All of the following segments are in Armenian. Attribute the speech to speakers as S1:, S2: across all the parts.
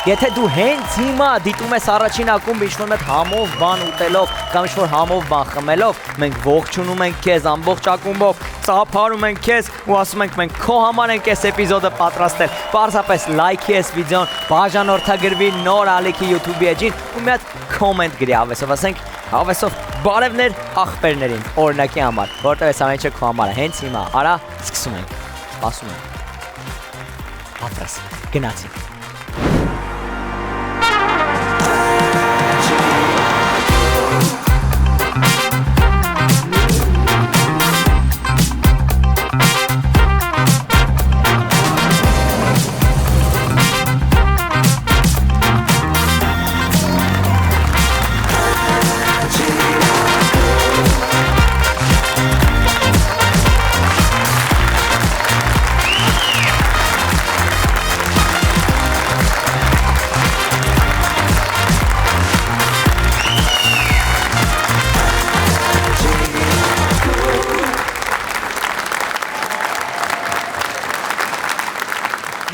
S1: Եթե դու հենց հիմա դիտում ես առաջին ակումբ ինչ-որ մեծ համով բան ուտելով կամ ինչ-որ համով բան խմելով, մենք ողջունում ենք քեզ ամբողջ ակումբով, ծափարում ենք քեզ ու ասում ենք մենք քո համար ենք այս էպիզոդը պատրաստել։ Պարզապես լայքի այս վիդեոն, բաժանորդագրվի նոր ալիքի YouTube-ի էջին ու մի հատ կոմենտ գրի ավեսով, ասենք ավեսով բարևներ ախպերներին, օրինակի համար, որտեղ այս ամենը քո համար է։ Հենց հիմա, արա, սկսում ենք։ Սպասում ենք։ Ապրես, գնացինք։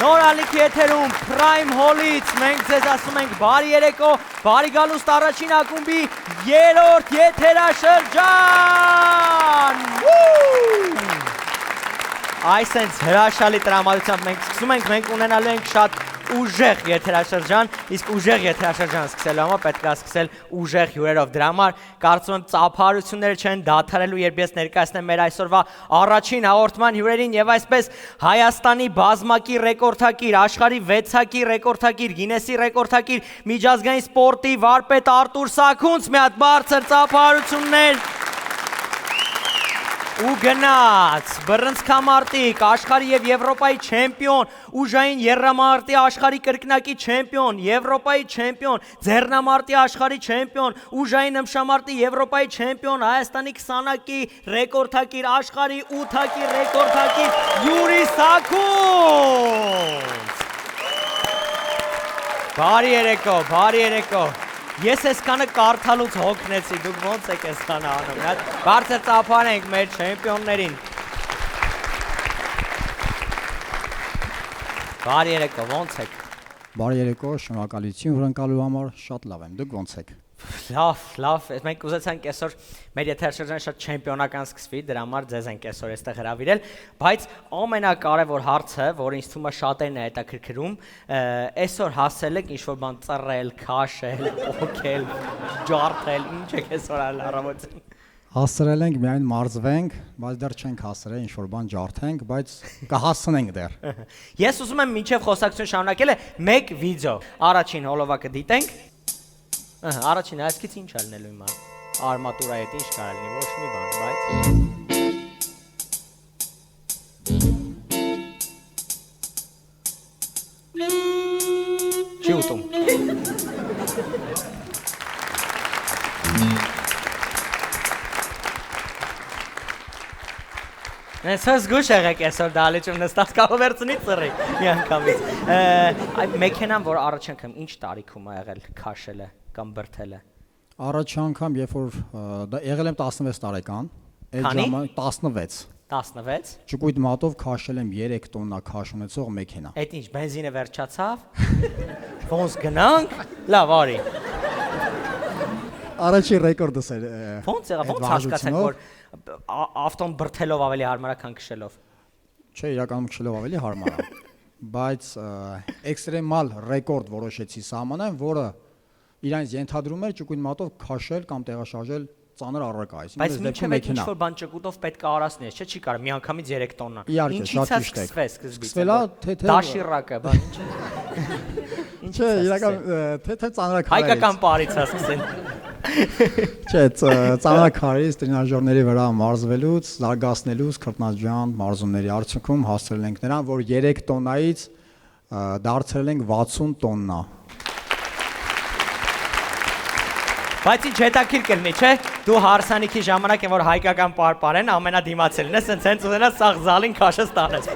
S1: Նորալիքի եթերում Prime Hall-ից մենք ձեզ ասում ենք բարի երեկո, բարի գալուստ առաջին ակումբի երրորդ եթերաշրջան։ Այս հենց հրաշալի տրամադրությամբ մենք սկսում ենք, մենք ունենալու ենք շատ ուժեղ եթերաշրջան, իսկ ուժեղ եթերաշրջան սկսելու համար պետք է սկսել ուժեղ հյուրերով։ Դրա համար կարծում եմ ծափահարությունները չեն դադարելու, երբ ես ներկայացնեմ մեր այսօրվա առաջին հաղորդման հյուրերին եւ այսպես Հայաստանի բազմակի ռեկորդակիր, աշխարհի 6-ակի ռեկորդակիր, Գինեսի ռեկորդակիր, միջազգային սպորտի վարպետ Արտուր Սաքունց, մի հատ բարձր ծափահարություններ։ Ու գնաց, բռնցքամարտիկ, աշխարհի եւ Եվրոպայի չեմպիոն, ուժային եռամարտի աշխարհի կրկնակի չեմպիոն, Եվրոպայի չեմպիոն, ձեռնամարտի աշխարհի չեմպիոն, ուժային ըմբշամարտի Եվրոպայի չեմպիոն, Հայաստանի 20-ակի ռեկորդակիր, աշխարհի 8-ակի ռեկորդակիր Յուրի Սաքունց։ Բարի երեկո, բարի երեկո։ Ես այսքանը կարդալուց հոգնեցի, դուք ոնց եք այսքանը անում, բարձր ծափարենք մեր չեմպիոններին։ Բարի երեկո, ոնց եք։
S2: Բարի երեկո, շնորհակալություն հյուրընկալու համար, շատ լավ եմ, դուք ոնց եք։
S1: Լավ, մենք ուզեցանք այսօր մեր եթերաշրջանը շատ չեմպիոնական սկսվի, դրա համար ձեզ ենք այսօր այստեղ հրավիրել, բայց ամենակարևոր հարցը, որը ինձ թվում է շատերն է հետաքրքրում, այսօր հասել եք ինչ-որ բան ծռել, քաշել, պոկել, ջարդել, ինչ եք այսօր առավոտին։
S2: Հասցրել ենք միայն մարզվենք, բայց դեռ չենք հասցրել ինչ-որ բան ջարդենք, բայց կհասցնենք դեռ։
S1: Ես ուզում եմ մինչև խոսակցություն շարունակելը մեկ վիդեո, առաջին հոլովակը դիտենք։ Առաջին այսքից ինչ ալնելու հիմա, արմատուրայի հետ ինչ կար լինի, ոչ մի բան, բայց չի ուտում։ Ես զգուշ եղեք այսօր դալիճում նստած կարող վերցնի ծռի մի անգամից։ Մեքենան, որ առաջ անգամ ինչ տարիքում է եղել քաշելը կամ բրդելը։
S2: Առաջ անգամ, երբ որ դա եղել եմ 16 տարեկան, այդ ժամանակ 16։ Ճկույտ մատով քաշել եմ 3 տոննա քաշ ունեցող մեքենա։
S1: Այդ ինչ, բենզինը վերջացավ։ Ոնց գնանք։ Լավ, արի։
S2: Առաջին ռեկորդս էր։
S1: Ոնց եղավ, ոնց հասկացաք, որ ավտոն բրդելով ավելի հարմար է, քան քշելով։
S2: Չէ, իրականում քշելով ավելի հարմար է։ Բայց էքստրեմալ ռեկորդ որոշեցի սահմանեմ, որը իրանց ենթադրում էր ճկույտ մատով քաշել կամ տեղաշարժել ծանր առարկա, այսինքն
S1: բայց մինչև ինչ-որ բան ճկուտով պետք է արածնես, չէ՞ չի կարող միանգամից 3 տոննա։
S2: Ինչից է
S1: սկսվեց։ Դաշիրակը, բան ինչ։
S2: Չէ, իրական թե ծանրակարից։
S1: Հայկական պարից է սկսեն։
S2: Չէ, ծանրակարից տրենաժորների վրա մարզվելուց, զարգացնելուց քրտնաջան մարզումների արդյունքում հասցրել ենք նրան, որ 3 տոննայից դարձրել ենք 60 տոննա։
S1: Բայց ինչ հետաքրքիր կլինի, չէ՞, դու հարսանիքի ժամանակ են, որ հայկական պարպարեն ամենադիմացելն ես, հենց ուզենաս սաղ զալին քաշես տարես։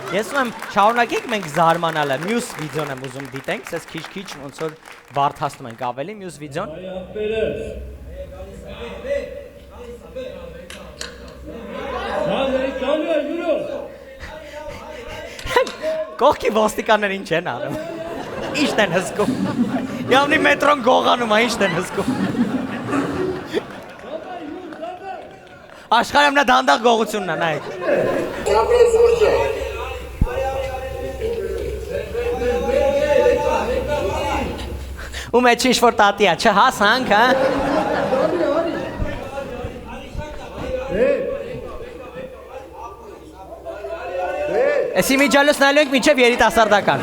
S1: Ես ուզում եմ շարունակենք մենք զարմանալը, մյուս վիդեոն եմ ուզում դիտենք, սես քիչ-քիչ ոնց որ բարդացնում ենք ավելի, մյուս վիդեոն։ Կողքի ոստիկաններ ինչ են անում։ Ի՞նչն են հսկում։ Իավնի մետրոն գողանում է, ի՞նչն են հսկում։ Աշխարհի ամենադանդաղ գողությունն է, նայեք։ Ու մեջ ինչ-որ տատի է, չհասանք, հա։ Էսի միջալոց նայելու ենք մինչև երիտասարդական։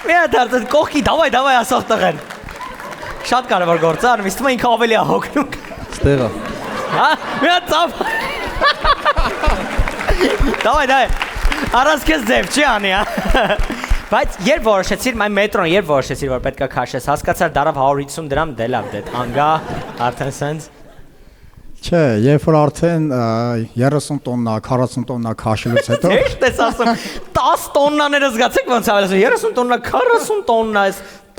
S1: Մի դարձած կողքի, դավայ ասող տղեն։ Շատ կարևոր գործ է, անում, իսկ ինքը ավելի է հոգնում։
S3: Ստեղա։
S1: Հա, մի ծավ։ Դավայ, առանց քեզ ձև չի անի, հա։ Բայց երբ որոշեցիր, մայ մետրոն երբ որոշեցիր, որ պետք է քաշես, հասկացար դարավ 150 դրամ դելավ դետ, անգա, արդեն սենց։
S2: Չէ, երբ որ արդեն 30 տոննա, 40 տոննա քաշելուց հետո
S1: Ճիշտ ես ասում, 10 տոննաները զգացեք ոնց ավելացնում, 30 տոննա, 40 տոննա,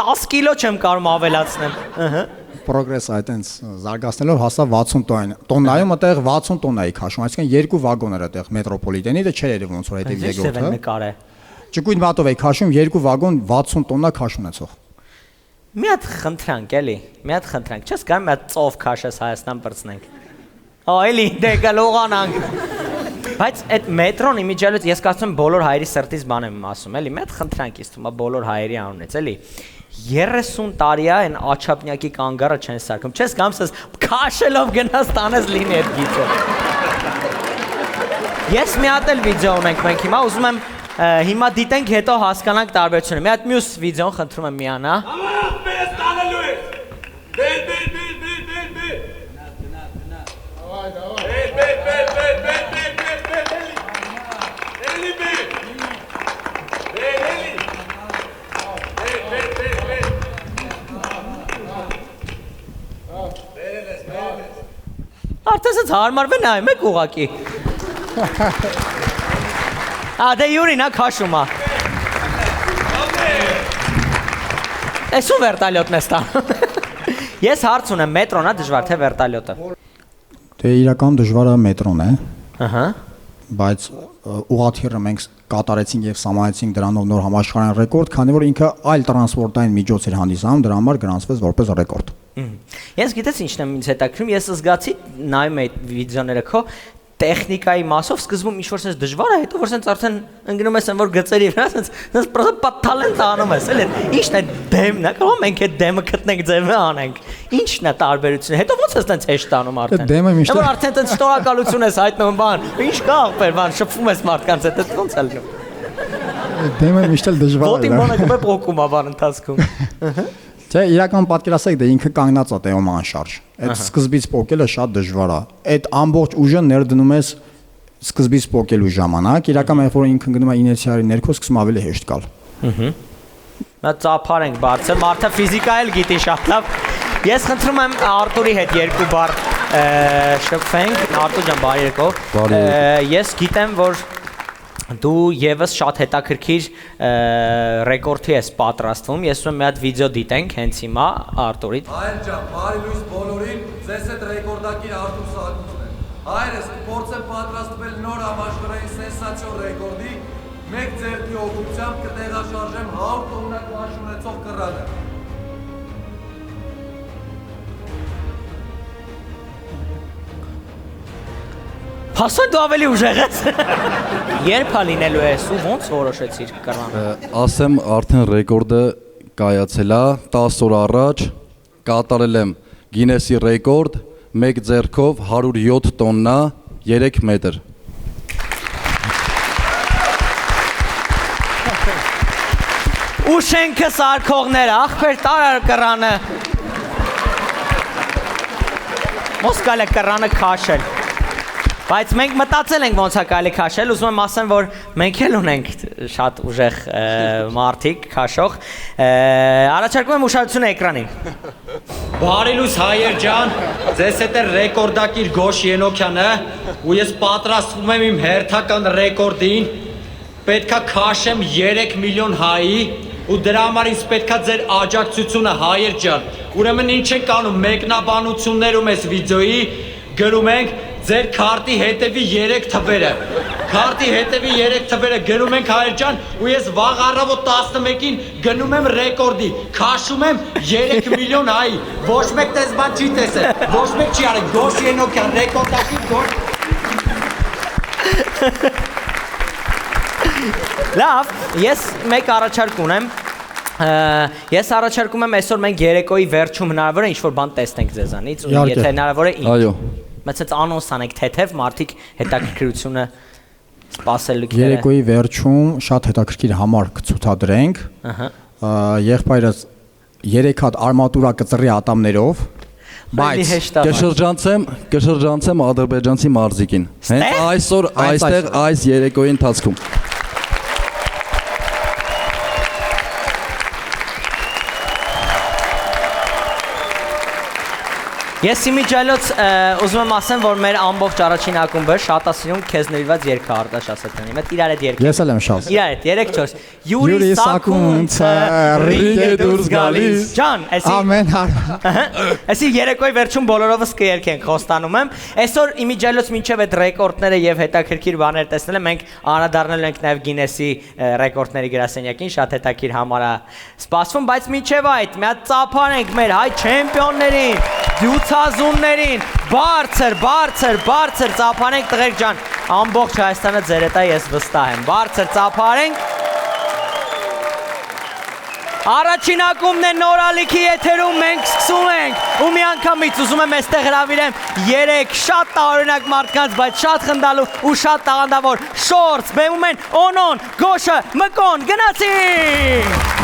S1: 10 կիլո չեմ կարող ավելացնեմ։ Ըհը։
S2: պրոգրես այտենց զարգացնելով հասավ 60 տոննայում այդտեղ 60 տոննայի քաշում, այսինքն երկու վագոն էր այդտեղ մետրոպոլիտենի, դա չէր երևում ոնց որ հետև երկրորդը։ Ճկույտ մատով էի քաշում, երկու վագոն 60 տոննա քաշ ունեցող։
S1: Մի հատ խնդրանք էլի, մի հատ խնդրանք, չես գա մի հատ ծով քաշես Հայաստան բրցնենք։ Այլի դե գալողանանք։ Բայց այդ մետրոն իմիջիալից ես կարծում եմ բոլոր հայերի սրտից բան եմ ասում, էլի, մի հատ խնդրանք ես թվում է բոլոր հայերի անունից, էլի։ 30 տարի է այն աչափնյակի կանգառը չեն սարքում։ Չես գամսես քաշելով գնաս տանես լինի այդ գիծը։ Ես մի հատ էլ վիդեո ունենք մենք հիմա, ուզում եմ հիմա դիտենք, հետո հասկանանք տարբերությունը։ Մի հատ մյուս վիդեոն խնդրում եմ միանա։ Արդեն սենց հարմարվեն նայում եք ուղակի։ Դե յուրին, քաշում է։ Էս ու վերտալյոտն է ստանում։ Ես հարց ունեմ, մետրոն է դժվար, թե վերտալյոտը։
S2: Դե իրական դժվարը մետրոն է։
S1: Ահա։
S2: Բայց ուղղաթիռը մենք կատարեցինք եւ սահմանեցինք դրանով նոր համաշխարհային ռեկորդ, քանի որ ինքը այլ տրանսպորտային միջոց էր հանդիսանում, դրա համար գրանցվեց որպես ռեկորդ։
S1: Ես գիտես ինչն եմ ինձ հետաքրքրում, ես զգացի նայում էի վիդեոները քո տեխնիկայի մասով սկզբում ինչ-որ sense դժվար է, հետո որ sense արդեն ընկնում ես որ գծերի վրա sense просто պատտալենտ անում ես, էլի ի՞նչն է դեմն, կարող մենք այդ դեմը գտնենք ձևը անենք։ Ի՞նչն է տարբերությունը։ Հետո ո՞նց ես sense հեշտ անում արդեն։
S2: Դեմը միշտ
S1: որ արդեն sense շնորհակալություն ես հայտնում բան։ Ինչ կա ախպեր, բան շփվում ես մարդկանց հետ, այդ ո՞նց է լինում։
S2: Դեմը միշտ էլ դժվար է։
S1: Ոտին բանը կբե փոխում բան ընթացքում։
S2: Չէ, իրական պատկերացեք, դե ինքը կանգնած է տեում անշարժ։ Այդ սկզբից փոկելը շատ դժվար է։ Այդ ամբողջ ուժը ներդնում ես սկզբից փոկելու ժամանակ, իրական երբ որ ինքը գնում է իներցիայի ներքո սկսում ավելի հեշտ գալ։
S1: Նա ծափար ենք բարձր, մարդը ֆիզիկա էլ գիտի շատ լավ։ Ես խնդրում եմ Արտուրի հետ երկու բառ շփվենք, Արտուր ջան, բարի եկո։ Ես գիտեմ, որ դու եւս շատ հետաքրքիր ռեկորդի ես պատրաստվում։ Ես ուզում եմ մի հատ վիդեո դիտենք հենց հիմա Արտուրից։
S4: Հայր ջան, բարի լույս բոլորին, ձեզ հետ ռեկորդակիր Արտուր Սարգսյանն է։ Հայրս կփորձեմ պատրաստվել նոր համաշխարհային սենսացիոն ռեկորդի, մեկ ձեռքի օգնությամբ կտեղաշարժեմ 100 տոննա քաշ ունեցող կռանը։
S1: Հասա դու ավելի ուժեղ ես։ Երբ է լինելու ես ու ո՞նց որոշեցիր կռանը։
S3: Ասեմ արդեն ռեկորդը կայացել է 10 օր առաջ, կատարել եմ Գինեսի ռեկորդ, մեկ ձեռքով 107 տոննա 3 մետր։
S1: Ու շենքը սարքողները, ախպեր տարար կռանը։ Ոնց կարելի է կռանը քաշել։ Բայց մենք մտածել ենք ոնց է կարելի քաշել, ուզում եմ ասեմ, որ մենք էլ ունենք շատ ուժեղ մարդիկ քաշող։ Առաջարկում եմ ուշադրություն էկրանին։ Բարի լույս հայեր ջան, ձեզ հետ է ռեկորդակիր Գոշ Ենոքյանը, ու ես պատրաստվում եմ իմ հերթական ռեկորդին։
S5: պետքա քաշեմ 3 միլիոն հայի ու դրա համար ինձ պետքա ձեր աջակցությունը հայեր ջան։ Ուրեմն ինչ ենք անում մեկնաբանություններում այս վիդեոյի գրում ենք ձեր քարտի հետևի 3 թվերը։ Քարտի հետևի 3 թվերը գրում ենք հայեր ջան ու ես վաղ առավոտ 11-ին գնում եմ ռեկորդի, քաշում եմ 3 միլիոն հայի։ Ոչ մեկ տես բան չի տեսել։ Ոչ մեկ չի արել։ Գոշ Ենոքյան ռեկորդակի գոշ։
S1: Լավ, ես մեկ առաջարկ ունեմ։ Ես առաջարկում եմ այսօր մենք երեկոյի վերջում հնարավոր է ինչ-որ բան տեսնենք ձեզանից ու եթե հնարավոր է ինչ։
S3: Այո։
S1: Բայց այդ անոնս անենք թեթև մարդիկ հետաքրքրությունը սպասելիքները։
S2: Երեկոյի վերջում շատ հետաքրքիր համար կցուցադրենք։ Եղբայրս 3 հատ արմատուրա կծրի ատամներով, բայց
S3: կշրջանցեմ ադրբեջանցի մարզիկին։ Հենց այսօր այստեղ այս երեկոյի ընթացքում։
S1: Ես իմիջիայլոց ուզում եմ ասեմ, որ մեր ամբողջ առաջին ակումբը շատ է սիրում քեզ նվիրված երգը Արտաշասեթյանի հետ իրար հետ երգ։
S2: Ես էլ եմ շատ։
S1: Իրար հետ 3-4 Յուրի Սակունցը ռինգ է դուրս գալիս։ Ջան,
S2: ամեն
S1: այսի երեկոյի վերջում բոլորովս կերկենք, խոստանում եմ։ Այսօր իմիջիայլոց մինչև այդ ռեկորդները եւ հետաքրքիր բաներ տեսնել մենք անդրադառնալու ենք նաեւ Գինեսի ռեկորդների գրասենյակին, շատ հետաքրքիր համար է սպասվում, բայց մինչև այդ մի հատ ծափանենք մեր հայ չեմպիոններին, դյուցազուններին, բարձր ծափանենք տղերք ջան, ամբողջ Հայաստանը ձեր հետ է, ես վստահ եմ, բարձր ծափարենք։ Առաջին ակումբն է նորալիքի եթերում, մենք սկսում ենք ու մի անգամից ուզում եմ այստեղ հրավիրեմ 3 շատ տարօրինակ մարդկանց, բայց շատ խնդալու ու շատ տաղանդավոր շորց, բեմում են Օնոն, Գոշը, Մկոն, գնացինք։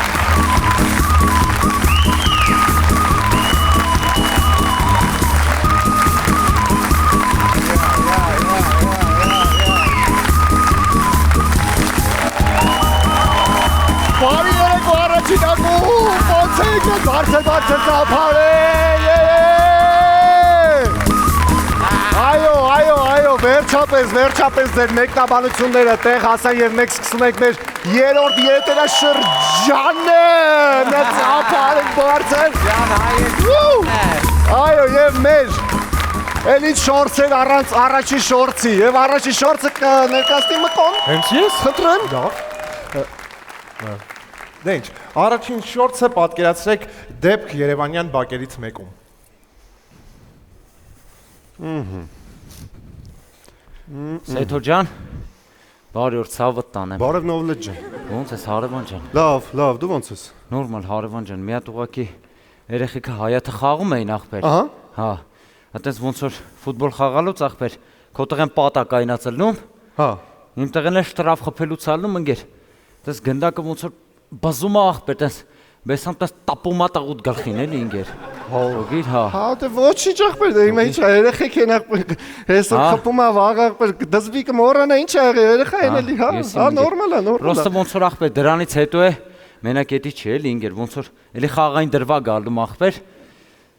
S6: Բարի երեկո առաջին ակումբ, ոնցեք բարձր ծափարել։ Այո, վերջապես ձեր մեկնաբանությունները տեղ հասան եւ մենք սկսում ենք մեր երրորդ եթերաշրջանը։ Նա ծափարենք բարձր։ Այո, եւ մեր Էլի շորցեր առանց առաջին շորցի եւ առաջին շորցը ներկայացնի Մկոն։
S7: Հենց ես
S6: Խնդրեմ։
S7: Դե ինչ, առաջին շորցը պատկերացրեք դեպք Երևանյան բակերից մեկում։
S8: Սեյթո ջան, բարի օր, ցավդ տանեմ։
S7: Բարև Նովլետ ջան։
S8: Ոնց ես հարևան ջան։
S7: Լավ, դու ոնց ես։
S8: Նորմալ հարևան ջան, մի հատ ուղակի երեխեքը հայաթը խաղում էին ախպեր։
S7: Ահա։
S8: Հա։ Այդպես ոնց որ ֆուտբոլ խաղալուց ախպեր, քո տղեն պատ է կայնացելնում։
S7: Հա։
S8: Իմ տղեն է շտրաֆ խփելուց ալնում ընկեր։ Դες գնդակը ոնց որ բզում է ախպեր, դες բեսամ դες տապում է տաղուտ գլխին էլի ինգեր։ Հոգիր, հա։
S6: Հա, դե ոչինչ ախպեր, դե հիմա ինչ է, երեխեք են ախպեր, հեսը խփում է վաղ ախպեր, դզվիկը մոռանա ինչ է եղել, երեխա են էլի, հա, նորմալ է։
S8: Պրոստը ոնց որ ախպեր դրանից հետո է մենակ էդի չի էլի ինգեր, ոնց որ էլի խաղային դրվա գալում ախպեր։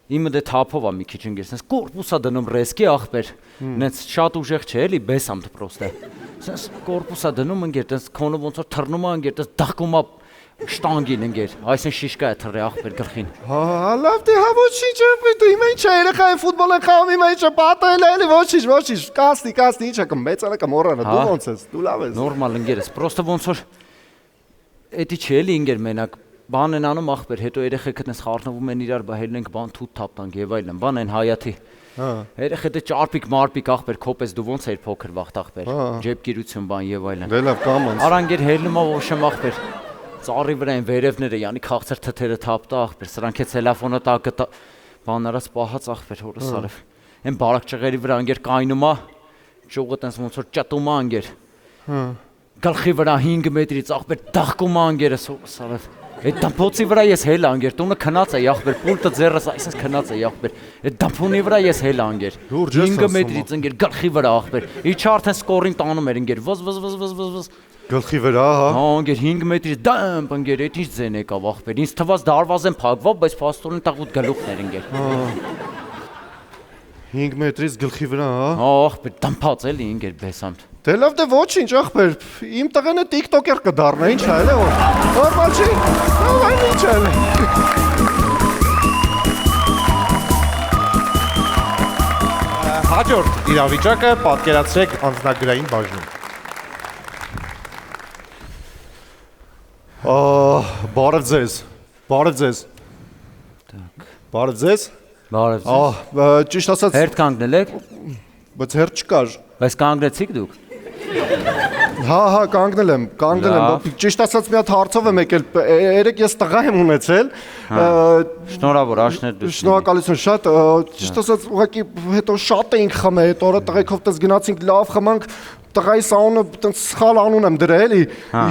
S8: Իմը դե թափով է մի քիչ ինգեր, sense կորպուսա դնում ռեսկի ախպեր։ Նենց շատ ուժեղ չէ էլի, բեսամ դե պրոստը։ Sense կորպուսա դնում ինգեր, sense քոնը ոնց որ թռնում է ինգեր, sense դաղկում է շտանգին ընկեր, այսին շիշկա է թռի ախպեր գլխին։
S6: Հա, լավ դե հա ոչինչ ախպեր, դու հիմա ինչ է երեխա են ֆուտբոլ են խաղում, հիմա ինչ է պատել էլի ոչինչ, կասնի, ինչ է կմեծանա կմոռանա, դու ոնց ես, դու լավ ես։
S8: Նորմալ ընկերս, պրոստը ոնց որ էդի չէ էլի ընկեր մենակ բան են անում ախպեր, հետո երեխեքը դες խառնվում են իրար, բա հելնենք բան թութ թափտանք եւ այլն, բան են հայաթի։ Հա։ Երեխեքը ճարպիկ մարպիկ ախպեր, քոպես դու ոնց էր փոքր վախտ ախպեր, ջեբկիրություն բան եւ այլն։
S6: Դե լավ կամանց։
S8: Արանգեր հելնում ա ոշեմ ախպեր։ Ծառի վրա են վերևները, յանի քաղցր թթերը թափտա ախպեր, սրանք է տելեֆոնը տակը բանարած պահած ախպեր հորս արև։ Այն բարակ ճղերի վրա անգեր կայնում ա, ճյուղը տենց ոնց որ ճտում ա անգեր։ Գլխի վրա 5 մետրից ախպեր դաղկում ա անգերս հորս արև։ Այդ դամփոցի վրա ես հել անգեր, տունը քնած է ախպեր, պուլտը ձեռս այսպես քնած է ախպեր։ Այդ դամփոնի վրա ես հել անգեր։ 5 մետրից անգեր գլխի վրա ախպեր։ Իջա արդեն սկորին տանում էր անգեր, վզ
S7: Գլխի վրա, հա։
S8: Հա, անգեր 5 մետրից դամբ անգեր, այդ ինչ ձեն եկավ ախպեր։ Ինձ թվաց դարվազեն փակվա, բայց փաստորեն տաղուտ գլուխներ անգեր։
S7: 5 մետրից գլխի վրա, հա։
S8: Հա, ախպեր դամփած էլի անգեր բեսանտ։
S6: Դե լավ դե ոչինչ ախպեր, իմ տղենը TikToker կդառնա, ինչ է, էլի որ։ Նորմալ չի։ Նորմալ ինչ է։ Հաջորդ իրավիճակը պատկերացրեք անձնագրային բաժնում։ Բարև ձեզ։ Բարև ձեզ։ Բարև ձեզ։
S8: Բարև ձեզ։
S6: Ճիշտ ասած,
S8: Հերթ կանգնել եք,
S6: բայց հերթ չկար։
S8: բայց կանգնեցիք դուք։
S6: Հա, կանգնել եմ, ճիշտ ասած մի հատ հարցով եմ եկել, երեք ես տղա եմ ունեցել,
S8: Շնորհավոր, աշներ դու։
S6: շնորհակալություն շատ, ճիշտ ասած ուղղակի հետո շատ էինք խմել, այդ օրը տղեկով տես գնացինք լավ խմանք, տղայի սաունը տենց սխալ անուն եմ դրել, էլի,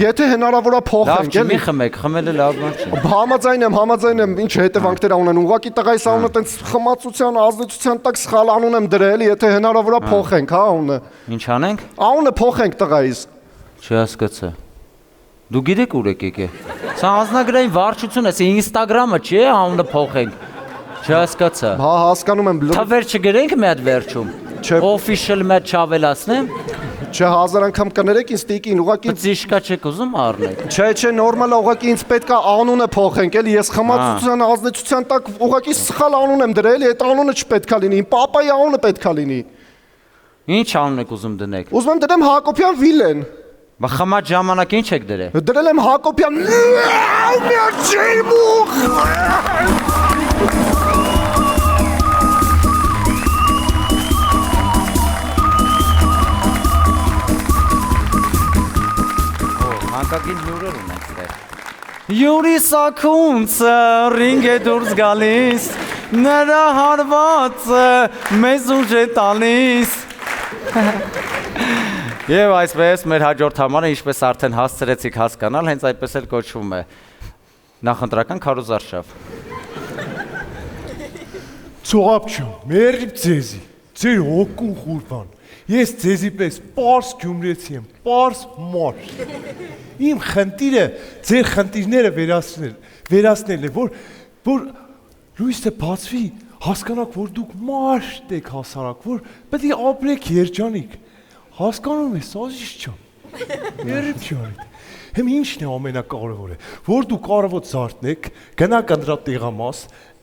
S6: եթե հնարավոր է
S8: Լավ
S6: փոխենք,
S8: չի,
S6: էլի։
S8: մի խմեք, խմելը լավ բան չի։
S6: Համաձայն եմ, ինչ հետևանքներ ունեն, ուղղակի տղայի սաունը տենց խմացության, ազդեցության տակ սխալ անուն եմ դրել, եթե հնարավոր է փոխենք, հա, անունը։
S8: Ինչ անենք։
S6: Անունը փոխենք տղայիս։
S8: Չհասկացա։ Դու գիտեք ուր եք եկե։ Սա անձնագրային վարչություն է, սա Instagram-ը չի, անունը փոխենք։ Չհասկացա։
S6: Հա, հասկանում եմ։
S8: Թվեր չգրենք մի հատ վերջում։
S6: Չէ։
S8: Official մեծ չավելացնեմ։
S6: Չէ, 1000 անգամ կներեք ինձ տիկին, ուղղակի
S8: Ծիշկա չեք ուզում առնեք։
S6: Չէ, նորմալ է, ուղղակի ինձ պետքա անունը փոխենք, էլի, ես խմացության ազդեցության տակ ուղղակի սխալ անուն եմ դրել, էլի, այդ անունը չպետքա լինի, իմ պապայի անունը պետքա լինի։
S8: Ինչ անուն եք ուզում դնեք։
S6: Ուզում եմ դրեմ Հակոբյան Վիլեն։
S8: Բա խմած ժամանակ ինչ եք դրել։
S6: Դրել եմ Հակոբյան։
S8: Հանկագին հյուրեր ունենք դեր։ Յուրի սակունցը ռինգ է դուրս գալիս, նրա հարվածը մեզ ուժ է տալիս։ Եվ այսպես մեր հաջորդ համարը, ինչպես արդեն հասցրեցիք հասկանալ, հենց այդպես էլ կոչվում է նախընտրական քարոզարշավ։
S9: Ծողապչում, մերիպ ձեզի, ձեր հոգուն խուրբան, ես ձեզի պես պարս գյումրեցի եմ, պարս մարդ։ Իմ խնդիրը, ձեր խնդիրները վերացնել է, որ լույսը բացվի, հասկանաք, որ դուք մարդ եք հասարակ, որ պետք է ապրեք երջանիկ, հասկանում ես, ազիզ չան, երիպ չան, հեմ ինչն է ամենակարևորը, որ դուք կարևոտ զարդնեք, գնաք ընդրա տեղամաս,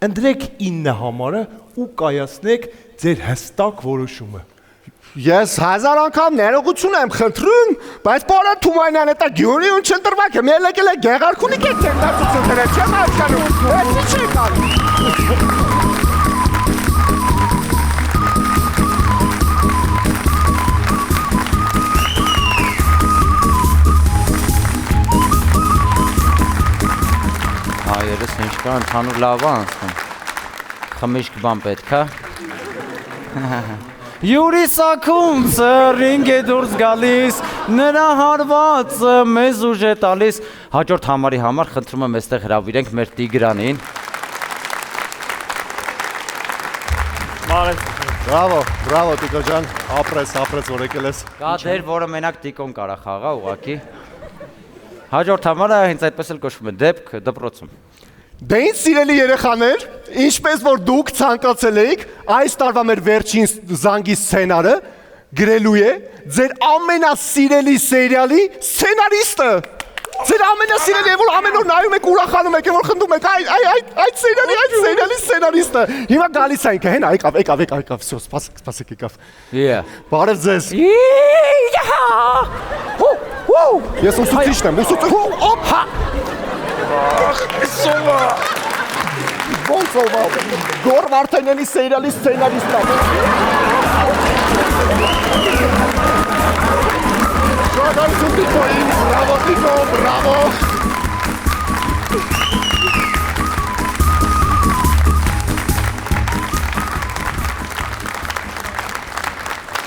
S9: ընդրեք 9 համարը ու կայացնեք ձեր հստակ որոշումը։
S6: Ես 1000 անգամ ներողություն եմ խնդրում, բայց պարոն Թումանյան, դա Գյումրիում չընտրվակ եմ, ելեկել է Գեղարքունիք եք տեխնացություն դրել, չեմ հասկանում, ես ինչ եք անում։
S8: Հայերս ինչ կա, ընդհանուր լավ է անցնում։ Խմիչք բան պետք է։ Յուրի սակունցը ռինգ է դուրս գալիս, նրա հարվածը մեզ ուժ է տալիս։ Հաջորդ համարի համար խնդրում եմ այստեղ հրավիրենք մեր Տիգրանին։
S6: Բրավո Տիկո ջան, ապրես, որ եկել ես։
S8: Կա դեր, որը մենակ Տիկոն կարա խաղա ուղղակի։ Հաջորդ համարը հենց այդպես էլ կոչվում է դեպք դպրոցում։
S6: Դե ինձ սիրելի երեխաներ, ինչպես որ դուք ցանկացել եք, այս տարվա մեր վերջին զանգի սցենարը գրելու է ձեր ամենասիրելի սերիալի սցենարիստը։ Ձեր ամենասիրելի է, որ ամեն օր նայում եք, ուրախանում եք, որ խնդում եք, այդ սերիալի սցենարիստը։ Հիմա գալիս է ինքը, հենա, եկավ, всё, սպասեք եկավ։ Բարև ձեզ։ Ես ուսուցիչն եմ, օփ։ Սովա։ Ոնց ով Գոր Վարդանյանի սերիալի սցենարիստը։ Շնորհակալություն Տիկոին, բրավո Տիկո, բրավո։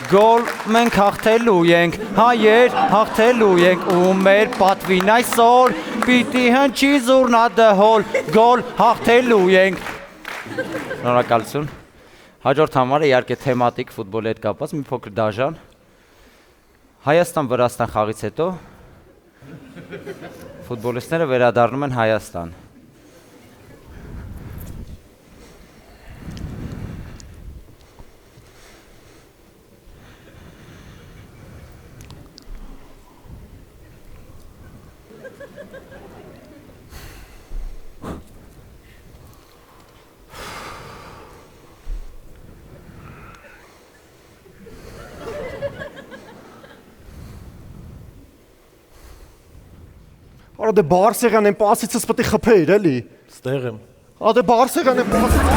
S8: Գոլ մենք հաղթելու ենք, հայեր հաղթելու ենք ու մեր պատվին այսօր պիտի հնչի զուռնա-դհոլ, գոլ հաղթելու ենք։ Շնորհակալություն։ Հաջորդ համարը իհարկե թեմատիկ ֆուտբոլի հետ կապված մի փոքր դաժան։ Հայաստան-Վրաստան խաղից հետո ֆուտբոլիստները վերադառնում են Հայաստան։
S6: Արա դե Բարսեղան են պասիցս պետք է խփեիր էլի։
S7: Ստեղ եմ։
S6: Ա դե Բարսեղան են պասիցս։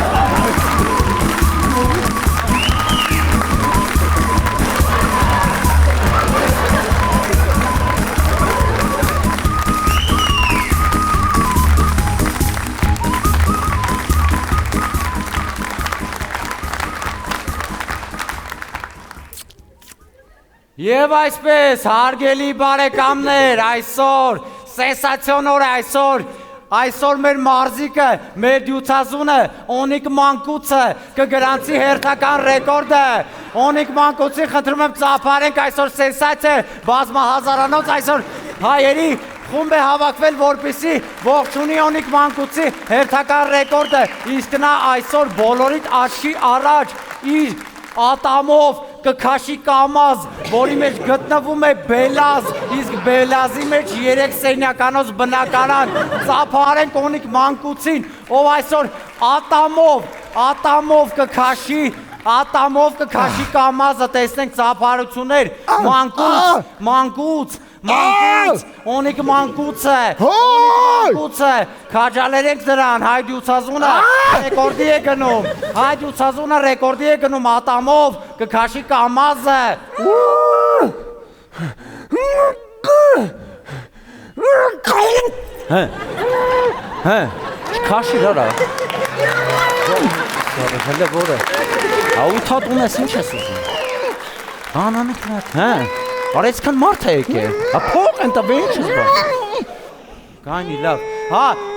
S8: Եվ այսպես, հարգելի բարեկամներ, այսօր սենսացիոն օր է այսօր մեր մարզիկը, մեր դյուցազունը, Օնիկ Մանկուցը կգրանցի հերթական ռեկորդը։ Օնիկ Մանկուցի խնդրում եմ ծափարենք այսօր սենսացիա, բազմահազարանոց այսօր հայերի խումբ է հավաքվել, որպեսզի ողջունի Օնիկ Մանկուցի հերթական ռեկորդը, իսկ նա այսօր բոլորիդ աչքի առաջ իր ատամով կքաշի կամազ, որի մեջ գտնվում է բելազ, իսկ բելազի մեջ 3 սենյականոց բնակարան, ծափարենք Օնիկ Մանկուցին, ով այսօր ատամով կքաշի կամազը, տեսնենք ծափարություններ, Օնիկ Մանկուցը, քաջալերենք նրան, հայ դյուցազունը ռեկորդի է գնում, ատամով կքաշի կամազը։ Չքաշիր արա։ Հələ որը, ութատուն ես ինչ ես ուզում։ Բանանիք նատ, արեցքան մարդ է եկել, փող են տվե ինչ ես բան։ Կանի լավ,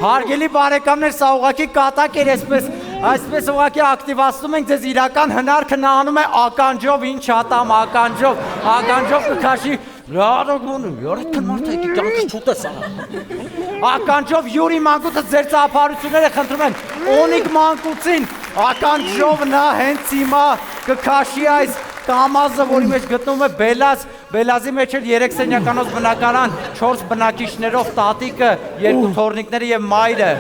S8: հարգելի բարեկամներ, սա ուղղակի կատակ էր, այսպես ուղղակի ակտիվացնում ենք ձեզ իրական հնարքը, նա անում է ականջով, ինչ ատամ, ականջով կքաշի, այդքան մարդ է եկել, կյանքս չուտես ականջով Յուրի Մանկուցը ձեր ծափարությունները խնդրում են Օնիկ Մանկուցին, ականջով նա հենց հիմա կքաշի այս կամազը, որի մեջ գտնվում է բելազի մեջ էլ 3 սենյականոց բնակարան, 4 բնակիչներով տատիկը, 2 թոռնիկները եւ մայրը։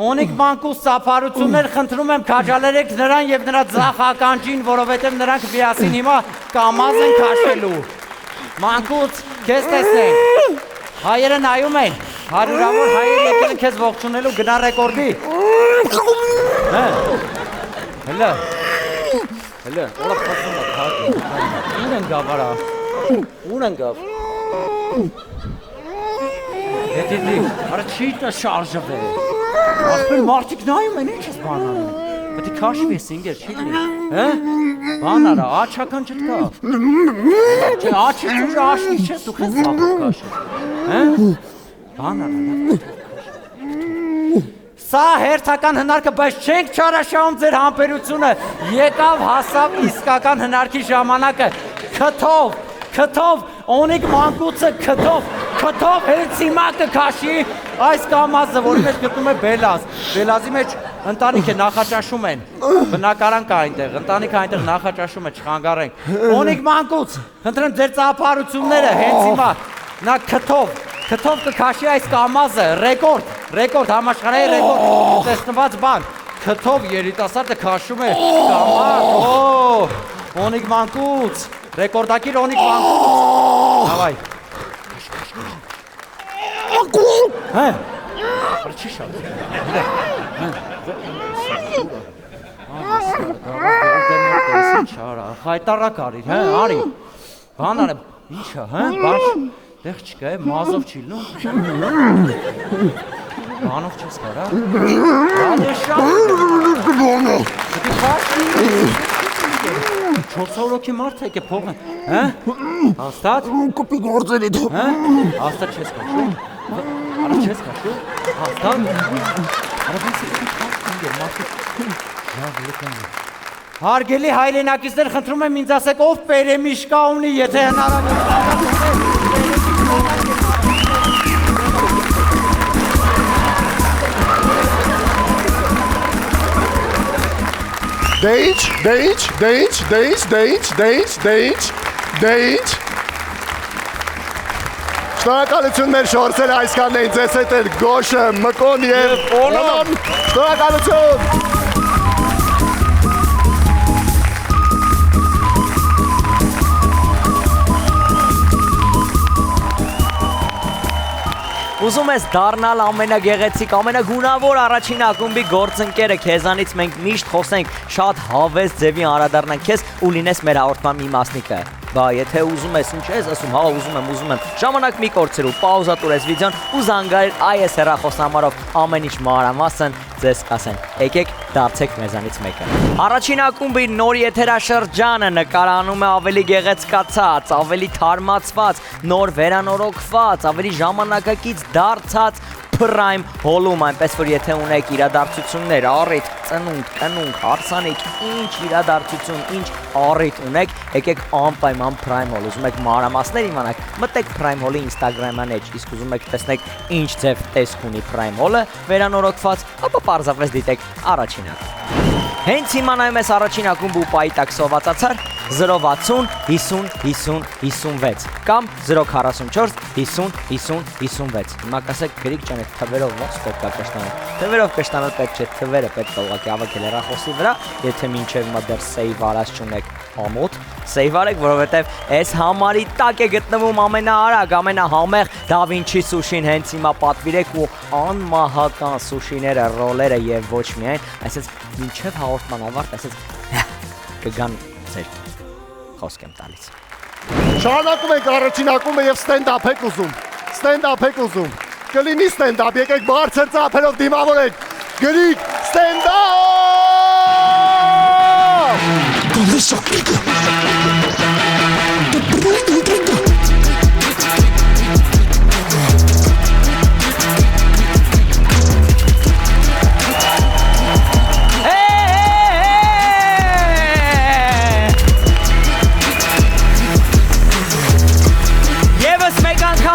S8: Օնիկ Մանկուց ծափարություններ խնդրում եմ քաջալերեք նրան եւ նրա ձախ ականջին, որովհետեւ նրանք միասին հիմա կամազ են քաշելու։ Մանկուց, քեզ տեսնենք։ Հայերը նայում են, հարյուրավոր հայեր եկել են քեզ ողջունելու, գնա ռեկորդի։ Հələ, ola pasın da kalk. Uğran gavara. Uğran gav. Dedi, ara çiğitlə şarjı ver. Asper martik nayım ben hiç espananım. Hadi kaş versin gel çiğitlə. He? Banara aç hakan çıtka. Aç çocuğu aç içeceğiz tu kız sapık kaşı. He? Banara. Սա հերթական հնարքը, բայց չենք չարաշահում ձեր համբերությունը, եկավ հասավ իսկական հնարքի ժամանակը, քթով, Օնիկ Մանկուցը քթով հենց հիմա կքաշի այս կամազը, որի մեջ գտնում է բելազի մեջ ընտանիք է, նախաճաշում են, բնակարան կա այնտեղ, ընտանիք այնտեղ նախաճաշում է, չխանգարենք, Օնիկ Մանկուց, հնդրեմ ձեր ծափարությունները, հենց հիմա, նա քթով կքաշի այս կամազը, ռեկորդ, համաշխարհային ռեկորդ, տեսնված բան, քթով երիտասարդը քաշում է կամազ, Օնիկ Մանկուց, ռեկորդակիր Օնիկ Մանկուց, հավայ, հե, բարը չի շատ, հայտարակ արիր, հե, արի, բան արեմ, ինչ է, հե, բան դեղ չկա է, մազով չի լում, բանով չես կարա, բան է շատ, չորսավորոքի մարդ է կե փող են, հե, հաստատ, կպի գործերի դու, հե, հաստատ չես կաշում, արա չես կաշում, հաստատ, արա բանսի կպի կաշում գեր, մարդիկ, հարգելի հայրենակիցներ, խնդրում եմ ինձ ասեք, ով պերեմիշկա ունի, եթե հնարավոր
S6: Շնորհակալություն մեր շորցերը այսքանն էին ձեզ հետ էր Գոշը, Մկոն եւ Օնոն։ Շնորհակալություն։
S1: Ուզում ես դառնալ ամենագեղեցիկ, ամենագունավոր առաջին ակումբի գործընկերը, քեզանից մենք միշտ խոսենք, շատ հավես ձևի անդրադառնանք քեզ ու լինես մեր հաղորդման մի մասնիկը։ Բա եթե ուզում ես, ինչ ես ասում, հա ուզում եմ, ժամանակ մի կորցրու, պաուզա տուրես վիդեոն ու զանգարիր այս հեռախոսնամարով ամեն ինչ մանրամասն ձեզ կասեն։ Եկեք դարձեք մեզանից մեկը։ Առաջին ակումբի նոր եթերաշրջանը նկարանում է ավելի գեղեցկացած, ավելի թարմացված, նոր վերանորոգված, ավելի ժամանակակից դարձած Prime Hall-ում, այնպես որ եթե ունեք իրադարձություններ, առիթ, ծնունդ, կնունք, հարսանիք, ինչ իրադարձություն, ինչ առիթ ունեք, եկեք անպայման Prime Hall, ուզում եք մանրամասներ իմանաք, մտեք Prime Hall-ի Instagram-ան էջ, իսկ ուզում եք տեսնեք ինչ ձև տեսք ունի Prime Hall-ը, վերանորոգված, ապա պարզապես դիտեք առաջին ակումբ։ Հենց հիմա նայում ես առաջին ակումբ ու պայտակ սովածացար 060 50 50 56 կամ 044 50 50 56 Հիմա կասեք գրիկ ջան, այդ թվերով ոնց պետք է կշտանալ։ Թվերով կշտանալ պետք չէ, թվերը պետք է ուղղակի ավակել հեռախոսի վրա, եթե մինչև հիմա դեռ save արած չունեք ամոթ, save արեք, որովհետև այս համարի տակ է գտնվում ամենաարագ, ամենահամեղ Da Vinci սուշին հենց հիմա պատվիրեք ու անմահական սուշիները, ռոլերը եւ ոչ միայն, այսինքն մինչև հաղորդման ավարտ, այսինքն կգան ձեր խոսք եմ տալիս։
S6: Շարունակում ենք առաջին ակումբը եւ ստենդափ եք ուզում։ Ստենդափ եք ուզում։ Կլինի ստենդափ, եկեք բարձր ծափերով դիմավորեք։ Գրիկ ստենդափ։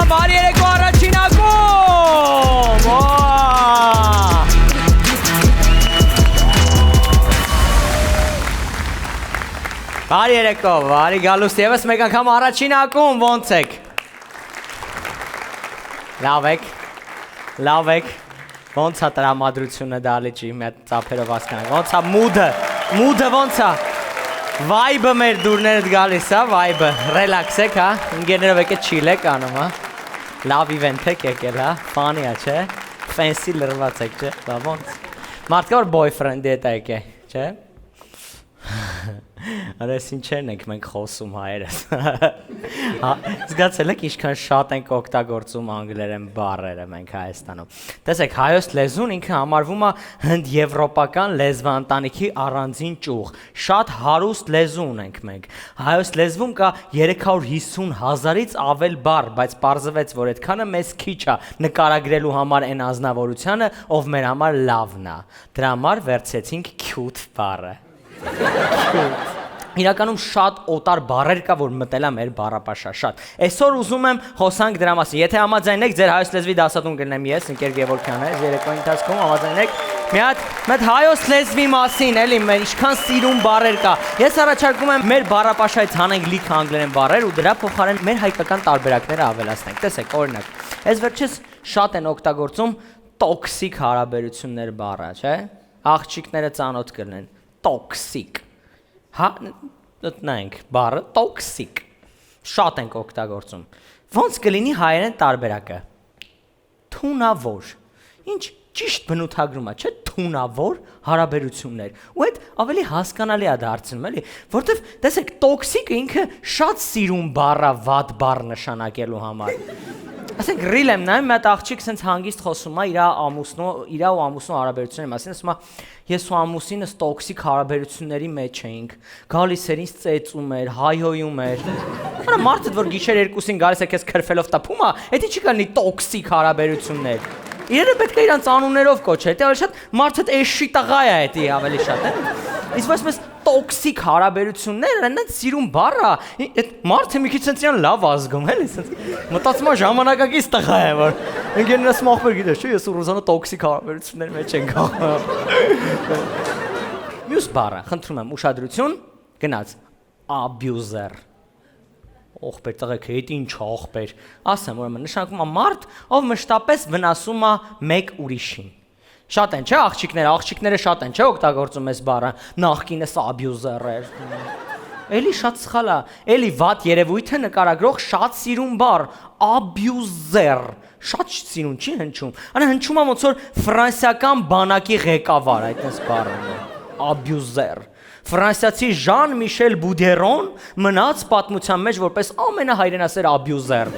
S1: Բարի երեկո առաջին ակումբ։ Բարի երեկո, բարի գալուստ եւս մեկ անգամ առաջին ակումբ, ոնց եք։ Լավ եք։ Ոնց է տրամադրությունը դալիճի, մի հատ ծափերով հասկանանք։ Ոնց է մուդը ոնց է։ Vibe-ը մեր դուրներդ գալիս է, vibe-ը։ Ռելաքս եք, հա։ Ինգեներով եկեք chill եք անում, հա։ Լավ իվենթ եք եկել, հա, ֆանի է, չէ, ֆենսի լրված եք, չէ, բա ոնց, մարդկա որ boyfriend-ի հետ եք է, չէ, արես ինչերն ենք մենք խոսում հայերս, զգացել եք ինչքան շատ ենք օգտագործում անգլերեն բառերը մենք Հայաստանում, տեսեք հայոց լեզուն ինքը համարվում է հնդեվրոպական լեզվաընտանիքի առանձին ճյուղ, շատ հարուստ լեզու ունենք մենք, հայոց լեզվում կա 350,000-ից ավել բառ, բայց պարզվեց, որ այդքանը մեզ քիչ է նկարագրելու համար այն ազնվորությանը, ով մեր համար լավն է, դրա համար վերցեցինք cute բառը, Իրականում շատ օտար բառեր կա, որ մտել է մեր բառապաշար, շատ։ Այսօր ուզում եմ խոսանք դրա մասին։ Եթե համաձայն եք, ձեր հայոց լեզվի դասատուն կլինեմ ես, ընկեր Գևորգյանը, երեկոյի ընթացքում համաձայն եք։ Մի հատ հայոց լեզվի մասին, էլի, մեր ինչքան սիրուն բառեր կա։ Ես առաջարկում եմ մեր բառապաշարից հանենք լիքը անգլերեն բառեր ու դրա փոխարեն մեր հայկական տարբերակները ավելացնենք։ Տեսեք, օրինակ, այս վերջից շատ են օգտագործում տոքսիկ հարաբերություններ բառը, չէ՞։ Աղջիկները ծանոթ կլինեն, տոքսիկ։ Հա, նայենք, բառը տոքսիկ, շատ ենք օգտագործում, ոնց կլինի հայերեն տարբերակը, թունավոր, ինչ ճիշտ բնութագրում է, չէ, թունավոր հարաբերություններ, ու այդ ավելի հասկանալի է դարձնում, էլի, որտեվ, տեսեք, տոքսիկը ինքը շատ սիրուն բառ է վատ բառ նշանակելու համար, ասենք ռիլ եմ նայում, մի հատ աղջիկ սենց հանգիստ խոսում է իր ու ամուսնու հարաբերությունների մասին, ասում է ես ու ամուսինս տոքսիկ հարաբերությունների մեջ էինք, գալիս էր ինձ ծեծում էր, հայհոյում էր, արա մարդը որ գիշեր 2-ին գալիս է քեզ քրֆելով տպում է, էդի չի կլինի տոքսիկ հարաբերություններ, իրերը պետք է իրանց անուններով կոչել, դե ավելի շատ մարդը էշի տղա է էդի ավելի շատ, իսկ ես տոքսիկ հարաբերություններ, այնց սիրուն բառ է, այդ մարդը մի քիչ սենց իրան լավ ազգում, էլի, սենց մտածում է ժամանակակից տղա է, որ ընկերներս մախբեր գիտես, չէ, ես ու Ռոզանը տոքսիկ հարաբերությունների մեջ ենք Մյուս բառը, խնդրում եմ, ուշադրություն, գնաց, abuser, Ողբեր տղեկ, հետ ինչ ողբեր։ Ասեմ, ուրեմն նշանակում է մարդ, ով մշտապես վնասում է մեկ ուրիշին։ Շատ են, չէ, աղջիկները շատ են, չէ, օգտագործում այս բառը, նախկինս աբյուզեր էր։ Էլի շատ սխալ է, էլի վատ երևույթ է նկարագրող շատ սիրուն բառ, աբյուզեր։ Շատ սիրուն չի հնչում։ Անա հնչում է ոնց որ ֆրանսիական բանակի ղեկավար, այդպես բառը։ Աբյուզեր։ Ֆրանսիացի Ժան Միշել Բուդերոն մնաց պատմության մեջ որպես ամենահայրենասեր աբյուզեր։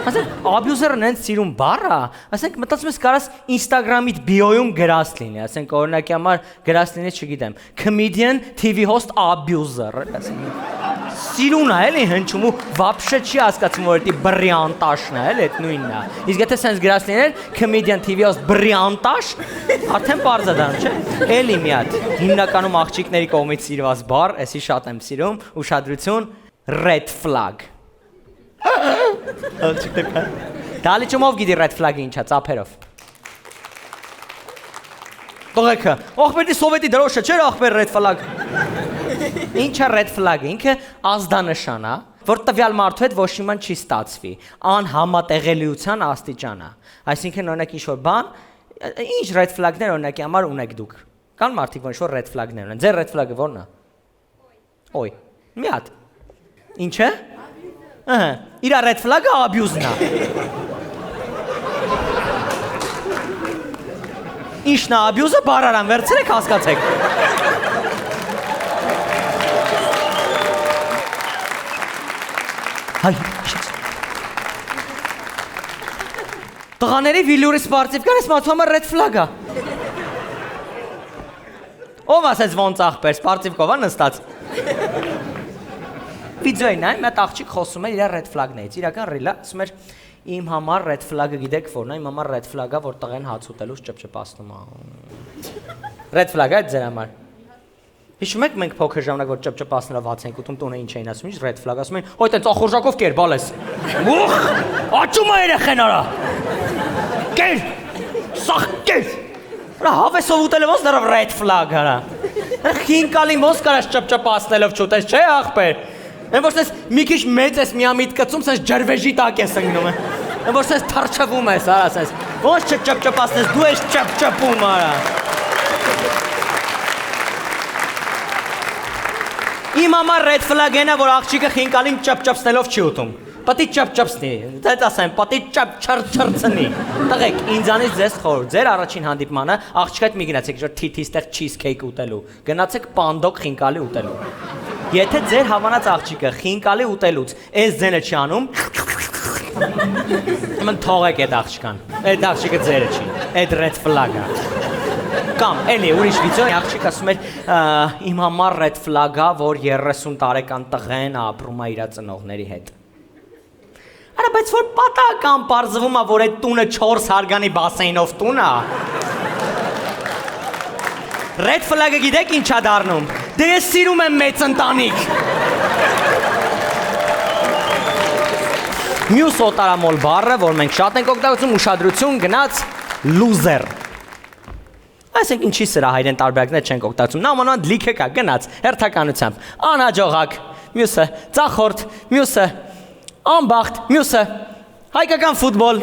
S1: Ասենք աբյուզերն են սիրուն բառ է, ասենք մտածում ես կարաս Instagram-իդ բիոյում գրած լինի, ասենք օրինակի համար գրած լինի, չգիտեմ, comedian TV host abuser, սիրուն է էլի հնչում ու վաբշե չի հասկացում որ դա բրիանտաշն է, էլի այդ նույնն է։ Իսկ եթե sense գրած լիներ comedian TV host բրիանտաշ, արդեն բարձր դա, չէ՞։ Էլի մի հատ հիմնականում աղջիկների կողմից սիրված բառ, էսի շատ եմ սիրում, ուշադրություն, red flag։ Դալիճումով գիտի red flag-ը ինչա, ծափերով։ Տղեկը, ողբերի սովետի դրոշը չէր ախպեր red flag։ Ինչա red flag-ը, ինքը ազդանշան է, որ տվյալ մարդու հետ ոչ իման չի ստացվի, անհամատեղելիության աստիճան է։ Այսինքն օրինակ ինչ-որ բան, ինչ red flag-ներ օրինակի համար ունեք դուք։ Կան մարդիկ որ red flag-ներ ունեն։ Ձեր red flag-ը ո՞րն է։ Օй, մի հատ։ Ինչ է։ Իր red flag-ը abuse-ն է։ Ինչն է abuse-ը բարարան վերցրեք հասկացեք։ Հայ, տղաների վիլյուրի սպարտիվ կան, ես մատվում եմ red flag-ը։ Ով ասեց ոնց աղբեր, սպարտիվկով է նստած։ Վիդեոյին այ մետ աղջիկ խոսում է իր red flag-ներից, իրական ռիլա, ասում էր իմ համար red flag-ը գիտեք որն է, իմ համար red flag-ը, որ տղեն հաց ուտելուց ճպճպացնում է։ Red flag-ը այդ ձեր համար։ Հիշում եք մենք փոքր ժամանակ որ ճպճպացնելով հաց ենք ուտում տունը ինչ էին ասում, ինչ red flag ասում են, ոյ տենց ախորժակով կեր բալես։ Ուխ, աճում է երեխեն արա։ Կեր։ Սախ կեր։ Რა հավեսով ուտելը ոնց դեռ red flag արա։ Խինկալին ոնց կարաս ճպճպացնելով չուտես, չէ ախպեր։ Են որ սես մի քիչ մեծ ես միամիտ կծում, սես ջրվեժի տակ ես ընկնում է։ Են որ սես թարչվում ես, արա սես։ Ոնց չճպճպացնես, դու ես ճպճպում, արա։ Իմ համար red flag-ն է, որ աղջիկը խինկալին ճպճպցնելով չի ուտում։ Պատի ճպճպցնի, դες ասեմ, պատի ճպճրծնի։ Տղեկ, ինձանից ձեզ խորհուրդ, ձեր առաջին հանդիպմանը աղջիկա հետ մի գնացեք, որ թիթիստեղ cheesecake ուտելու։ Գնացեք պանդոկ խինկալի ուտելու։ Եթե ձեր հավանած աղջիկը խինկալի ուտելուց այս ձենը չի անում, ման թողեք այդ աղջկան։ Այդ աղջիկը ձերը չի, այդ red flag-ը։ Կամ էլի ուրիշ վիդեո աղջիկ ասում էր իմ համար red flag-ը, որ 30 տարեկան տղեն ապրում է իր ծնողների հետ։ Արա բայց որ պատահական պարզվում է, որ այդ տունը 4 հարգանի բասեյնով տուն է։ Red flag-ը գիտեք ինչ է դառնում։ Դե ես սիրում եմ մեծ ընտանիք։ Մյուս օտարամոլ բառը, որ մենք շատ ենք օգտագործում, ուշադրություն գնաց loser։ Այսինքն ինչի սրա հայերեն տարբերակներ չենք օգտագործում։ Նամանավանդ լիքը կա գնաց հերթականությամբ։ Անհաջողակ, մյուսը ծախորդ, մյուսը անբախտ, մյուսը հայկական ֆուտբոլ։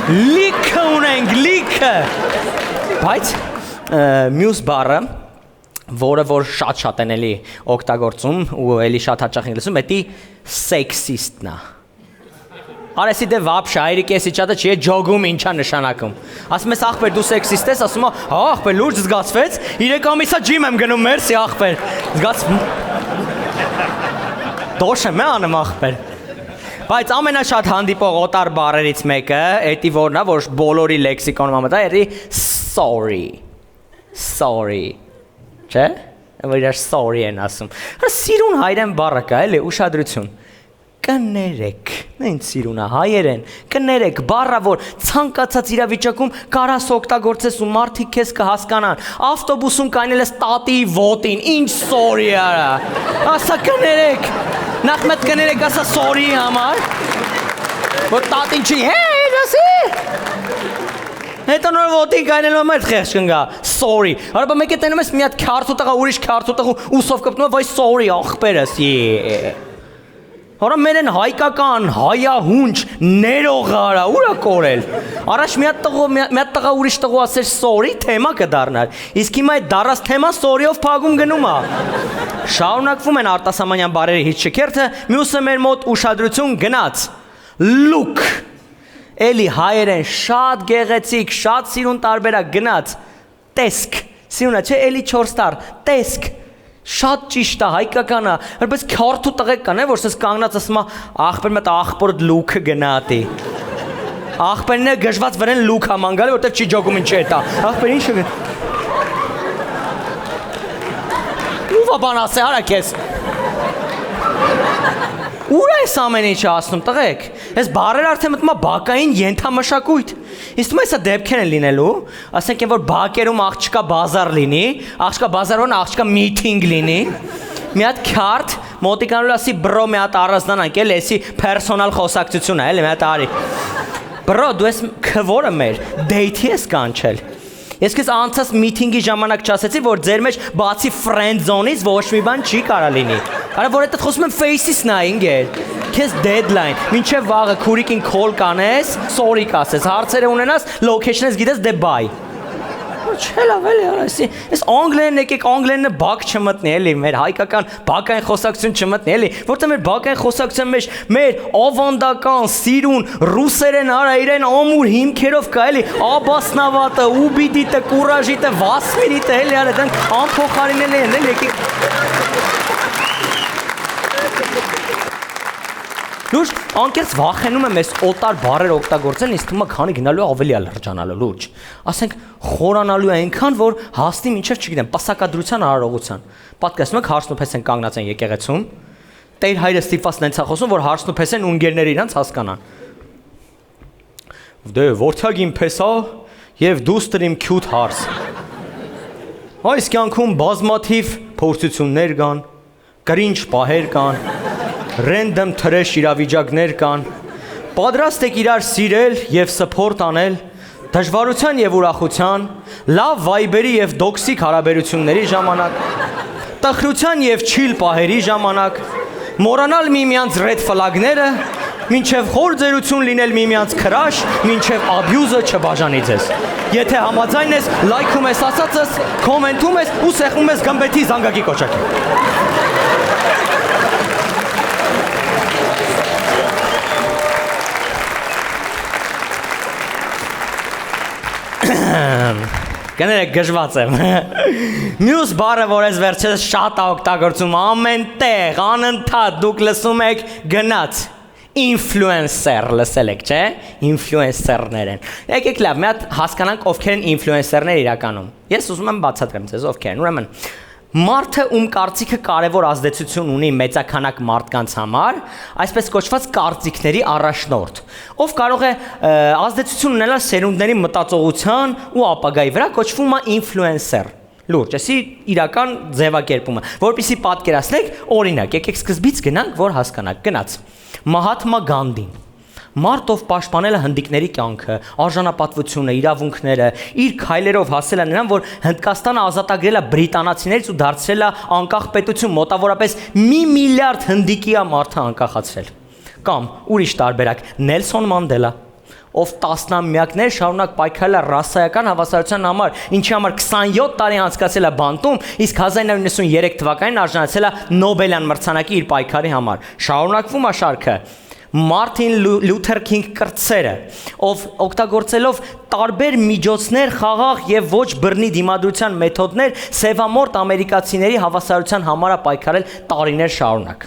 S1: Լիքը ունենք, լիքը։ Բայց մյուս բառը, որը որ շատ են էլի օգտագործում ու էլի շատ հաճախ են լսում, դա սեքսիստն է։ Արեսի դե վաբշա, այրիկ էսի չատը չի է ջոգում ինչա նշանակում։ Ասում ես աղբեր դու սեքսիստ ես, ասում հա աղբեր լուրջ զգացվեց, 3 ամիսա ջիմ եմ գնում, մերսի աղբեր։ Զգացվում։ Դոշ եմ անում աղբեր։ Բայց ամենաշատ հանդիպող օտար բառերից մեկը, էդի որն է, որ բոլորի լեքսիկոնում ամտա, էդի sorry, չէ՞, որ իրար sorry են ասում։ Սիրուն հայերեն բառը կա, էլի, ուշադրություն։ Կներեք, ինձ սիրուն է հայերեն, կներեք, բառը որ ցանկացած իրավիճակում կարաս օգտագործես ու մարդիկ քեզ կհասկանան։ Ավտոբուսում կանել ես տատի ոտին, ինչ sorry արա։ Ասա կներեք։ Նախ մեծ կներեք ասա sorry համար։ Որ տատին չի, հեյ, դասի։ Հետո նոր ոտի գայնելու եմ այդ խեղճ կնգա, sorry։ Արա բա մեկ է տենում ես մի հատ քարթու տղա, ուրիշ քարթու տղու ուսով կպնում, վայ sorry աղբերս, Հորա մեր են հայկական, հայահունչ, ներողարա, ուրա կորել։ Առաջ մի հատ տղա ուրիշ տղու ասեր sorry, թեմա կդառնար։ Իսկ հիմա այդ դառած թեմա sorry-ով փագում գնում է։ Շարունակվում են արտասահմանյան բարերի հիթ շքերթը, մյուսը մեր մոտ ուշադրություն գնաց։ Look։ Էլի հայերեն շատ գեղեցիկ, շատ սիրուն տարբերակ գնաց։ Տեսք։ Սիրունա չէ, էլի 4 տար, տեսք։ Շատ ճիշտ է, հայկական է, բայց քարթու տղեկ կան, որ սես կանգնած ասում է, աղբեր մետ աղբորդ լուքը գնատի։ Աղբերն է գժված վրեն լուք համան գալի, որտեղ չի ջոգում ինչ է տա։ Աղբեր ինչ է։ Ո՞վ բան ասե, արա քեզ։ Ուր է ամեն ինչը ասում տղեկ։ Այս բարերը արդեն մտնում է բակային ենթամշակույթ։ Իսկ դու այսա դեպքեր են լինելու, ասենք որ բակերում աղջկա բազար լինի, աղջկա բազարոն աղջկա միտինգ լինի։ Մի հատ քարտ մոտիկանալու ասի բրո մի հատ առանձնանանք էլ էսի պերսոնալ խոսակցություն է, էլի մի հատ արի։ Բրո դու ես քվորը մեր դեյթի ես կանչել։ Ես քեզ անցած միտինգի ժամանակ չասեցի, որ ձեր մեջ բացի friend zone-ից ոչ մի բան չի կարա լինի։ Արա որ այդ խոսում եմ face-ից նայինք է։ Քեզ deadline, մինչև վաղը քուրիկին call կանես, sorry կասես, հարցերը ունենաս, location-ից գիտես դե bye։ Չելավ էլի արասի, ես անգլերեն եկեք անգլերենը բակ չմտնի էլի, մեր հայկական բակային խոսակցություն չմտնի էլի, որտեղ մեր բակային խոսակցության մեջ մեր ավանդական, սիրուն, ռուսերեն արա իրեն ամուր հիմքերով կա էլի, աբասնավատը, ուբիդիտը, կուրաժիտը, վասմիրիտը էլի արա դրանք անփոխարինելի են էլի եկեք։ Լուրջ, անկեղծ վախենում եմ ես օտար բառեր օգտագործել, ինձ թվում է քանի գնալու ավելի է լրջանալու, լուրջ։ Ասենք խորանալու է այնքան, որ հասնի մինչև չգիտեմ, պասակադրության արարողության։ Պատկերացնում եք հարցնուփես են կանգնած են եկեղեցում, տեր հայրը ստիպված նենց է խոսում, որ հարցնուփես են ունգերները իրանց հասկանան։ Դե որդյագին փեսա եւ դուստր իմ քյութ հարց։ Այս կյանքում բազմաթիվ փորձություններ կան, կրինջ պահեր կան, random թրեշ իրավիճակներ կան, պատրաստ եք իրար սիրել եւ սփորտ անել, դժվարության եւ ուրախության, լավ վայբերի եւ դոքսիկ հարաբերությունների ժամանակ, տխրության եւ չիլ պահերի ժամանակ, մոռանալ միմյանց red flag-ները, մինչև խոր ձերություն լինել միմյանց քրաշ, մինչև abuse-ը չբաժանի ձեզ։ Եթե համաձայն ես, լայքում ես ասածս, կոմենտում ես ու սեղմում ես գմբեթի զանգակի կոճակի։ Կներեք գժված եմ։ Մյուս բառը, որ ես վերջերս շատ օգտագործում ամեն տեղ, անընդհատ դուք լսում եք գնաց։ Influencer լսել եք, չէ՞։ Influencer-ներ են։ Եկեք լավ, մի հատ հասկանանք ովքեր են influencer-ները իրականում։ Ես ուզում եմ բացատրեմ ձեզ ովքեր են։ Ուրեմն մարդը ում կարծիքը կարևոր ազդեցություն ունի մեծաքանակ մարդկանց համար, այսպես կոչված կարծիքների առաջնորդ, ով կարող է ազդեցություն ունենալ սերունդների մտածողության ու ապագայի վրա, կոչվում է influencer։ Լուրջ, էսի իրական ձևակերպումը, որպեսզի պատկերացնեք, օրինակ, եկեք սկզբից գնանք, որ հասկանաք, գնաց։ Մահաթմա Գանդին, մարդ ով պաշտպանել է հնդիկների կյանքը, արժանապատվությունը, իրավունքները, իր քայլերով հասել է նրան, որ Հնդկաստանը ազատագրել է բրիտանացիներից ու դարձրել է անկախ պետություն, մոտավորապես 1 միլիարդ հնդիկի է մարդը անկախացրել։ Կամ ուրիշ տարբերակ, Նելսոն Մանդելա, ով տասնամյակներ շարունակ պայքարել է ռասայական հավասարության համար, ինչի համար 27 տարի անցկացել է բանտում, իսկ 1993 թվականին արժանացել է Նոբելյան մրցանակի իր պայքարի համար։ Շարունակվում է շարքը։ Մարտին Լութեր Քինգ կրտսերը, ով օգտագործելով տարբեր միջոցներ, խաղաղ եւ ոչ բռնի դիմադրության մեթոդներ, սևամորտ ամերիկացիների հավասարության համար է պայքարել տարիներ շարունակ։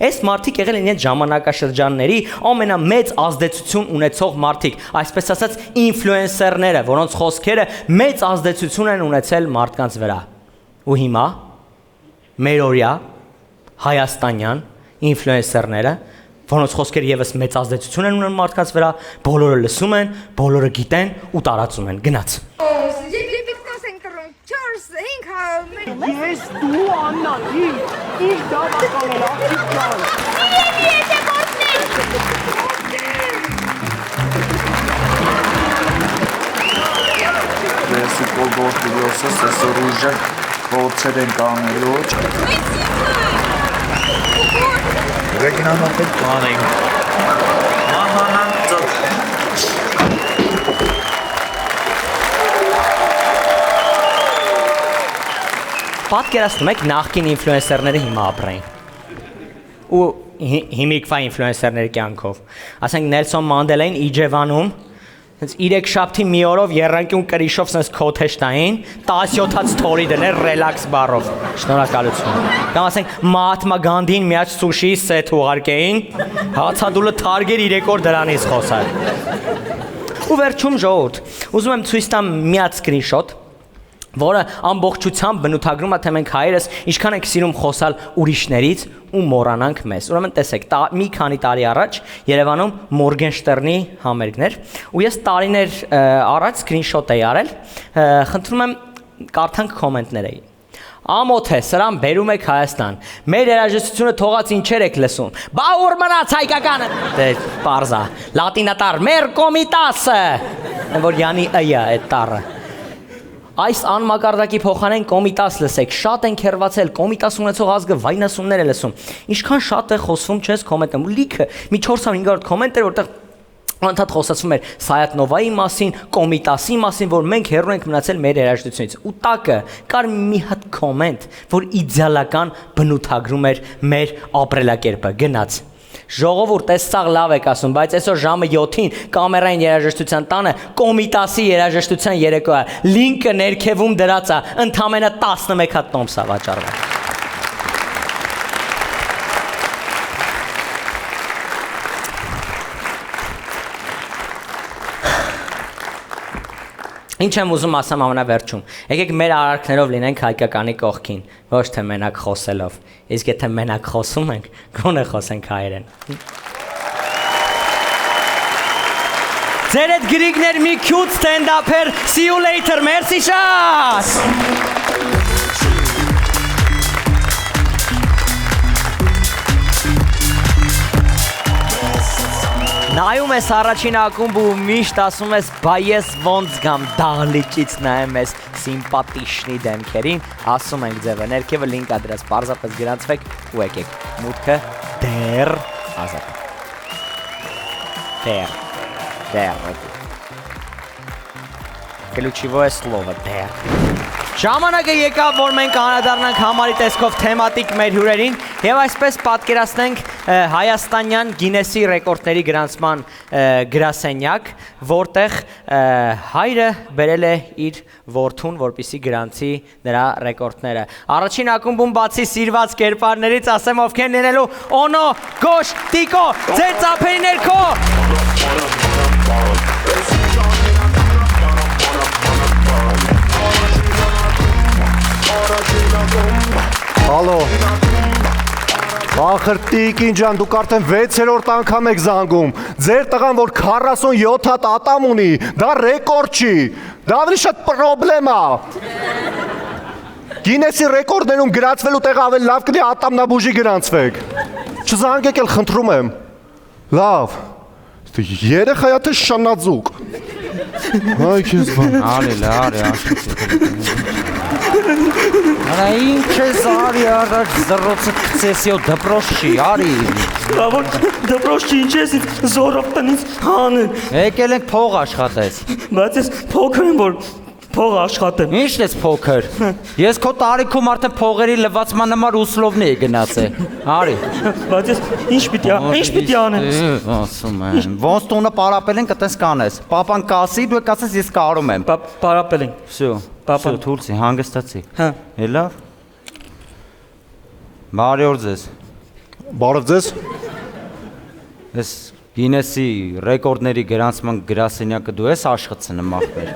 S1: Այս մարդիկ եղել են իրենց ժամանակաշրջանների ամենամեծ ազդեցություն ունեցող մարդիկ, այսպես ասած ինֆլուենսերները, որոնց խոսքերը մեծ ազդեցություն են ունեցել մարդկանց վրա։ Ու հիմա մերօրյա հայաստանյան ինֆլուենսերները, որոնց խոսքերը եւս մեծ ազդեցություն են ունենում մարդկանց վրա, բոլորը լսում են, բոլորը գիտեն ու տարածում են։ Գնաց։
S10: Ես դու աննալի, իր դավականել աղջիկյան։
S11: Portillosa, Cesoruja, Porcerencanelo. Regina Market planning.
S1: Պատկերացնում եք նախկին ինֆլուենսերները հիմա ապրեն։ Ու հիմիկվա ինֆլուենսերների կյանքով։ Ասենք Նելսոն Մանդելային Իջևանում, հենց 3 շաբթի մի օրով երանկյուն կրիշով sense քոթեջ տային, 17-ած թորի դներ ռելաքս բառով։ Շնորհակալություն։ Կամ ասենք Մահատմա Գանդին միած սուշի սեթ ուղարկեին, հացադուլը թարգեր 3 օր դրանից խոսալ։ Ու վերջում ժողովուրդ, ուզում եմ ցույց տամ միած սկրինշոթ, որը ամբողջությամբ բնութագրում է, թե մենք հայերս ինչքան ենք սիրում խոսալ ուրիշներից ու մոռանանք մեզ։ Ուրեմն տեսեք, մի քանի տարի առաջ Երևանում Մորգենշտերնի համերգներ, ու ես տարիներ առաջ սկրինշոթ էի արել, խնդրում եմ կարդանք կոմենտները։ Ամոթ է, սրան բերում եք Հայաստան։ Մեր երաժշտությունը թողած ինչեր եք լսում։ Բա ուր մնաց հայկականը։ Դե պարզա, լատինատար, մեր կոմիտասը։ Որ յանի այա այդ տառը։ Այս անմակարդակի փոխանեն կոմիտաս լսեք, շատ են քերվացել, կոմիտաս ունեցող ազգը վայնասուններ է լսում։ Ինչքան շատ է խոսվում չես կոմենտում, լիքը մի 400-500 կոմենտ էր, որտեղ անդադ խոսացվում էր Սայաթնովայի մասին, կոմիտասի մասին, որ մենք հեռու ենք մնացել մեր երաժշտությունից։ Ու տակը կար մի հատ կոմենտ, որ իդեալական բնութագրում էր մեր ապրելակերպը, գնաց։ Ժողովուրդ, այս սաղ լավ եք ասում, բայց այսօր ժամը 7-ին կամերային երաժշտության տանը կոմիտասի երաժշտության երեկո է, լինկը ներքևում դրած է, ընդամենը 11 հատ տոմս է վաճառվել։ Ինչ եմ ուզում ասեմ ամենավերջում, եկեք մեր արարքներով լինենք հայկականի կողքին, ոչ թե մենակ խոսելով, իսկ եթե մենակ խոսում ենք, գոնե խոսենք հայերեն։ Ձեր այդ գրիգներ մի cute stand-up-էր, see you later, merci շատ։ Նայում ես առաջին ակումբ ու միշտ ասում ես, բա ես ոնց գամ դահլիճից նայեմ ես սիմպատիշնի դեմքերին, ասում ենք ձևը, ներքևը լինք ադրած, պարզապես գրանցվեք ու եկեք, մուտքը դեր ազատ դեր ключевое слово դեր Ժամանակը եկավ, որ մենք անդրադառնանք համարի տեսքով թեմատիկ մեր հյուրերին եւ այսպես պատկերացնենք Հայաստանյան Գինեսի ռեկորդների գրանցման գրասենյակ, որտեղ հայրը բերել է իր որդուն, որպեսզի գրանցի նրա ռեկորդները։ Առաջին ակումբում բացի սիրված կերպարներից ասեմ ովքեր լինելու Օնո, Գոշ, Տիկո, ձեր ծափերի ներքո։
S6: Հալո, Վախրտիկին ջան, դուք արդեն 6-րդ անգամ եք զանգում, ձեր տղան, որ 47 հատ ատամ ունի, դա ռեկորդ չի, դա ավելի շատ պրոբլեմ է։ Գինեսի ռեկորդներում գրանցվելու տեղ ավելի լավ կդի ատամնաբուժի գրանցվեք, չզանգեք էլ խնդրում եմ, լավ, երեխայա թե շանածուկ, հայ քեզ բան,
S8: արի, Արա ինչ ես արի առաջ զրոցը կծեսիո դպրոշ չի, արի
S10: Որ դպրոշ չի ինչ ես զորով տնից հանեն
S8: Եկել ենք փող աշխատես
S10: Բայց ես փոքր եմ որ փող աշխատեմ
S8: Ինչն ես փոքր Ես քո տարիքում արդեն փողերի լվացման համար ուսլովնի է գնացել Արի
S10: Բայց ես ինչ պիտի անեմ
S8: Ասում եմ Ոնց տունը պարապել են կտես կանես Պապան կասի դու եք ասես ես կարում եմ
S10: Պարապել են
S8: Всё Պապա թուրցի հանգստացի
S10: Հա
S8: Էլավ Բարի օր ձեզ
S6: Բարև ձեզ
S8: Ես Գինեսի ռեկորդների գրանցման գրասենյակը դու ես աշխատցնում ախպեր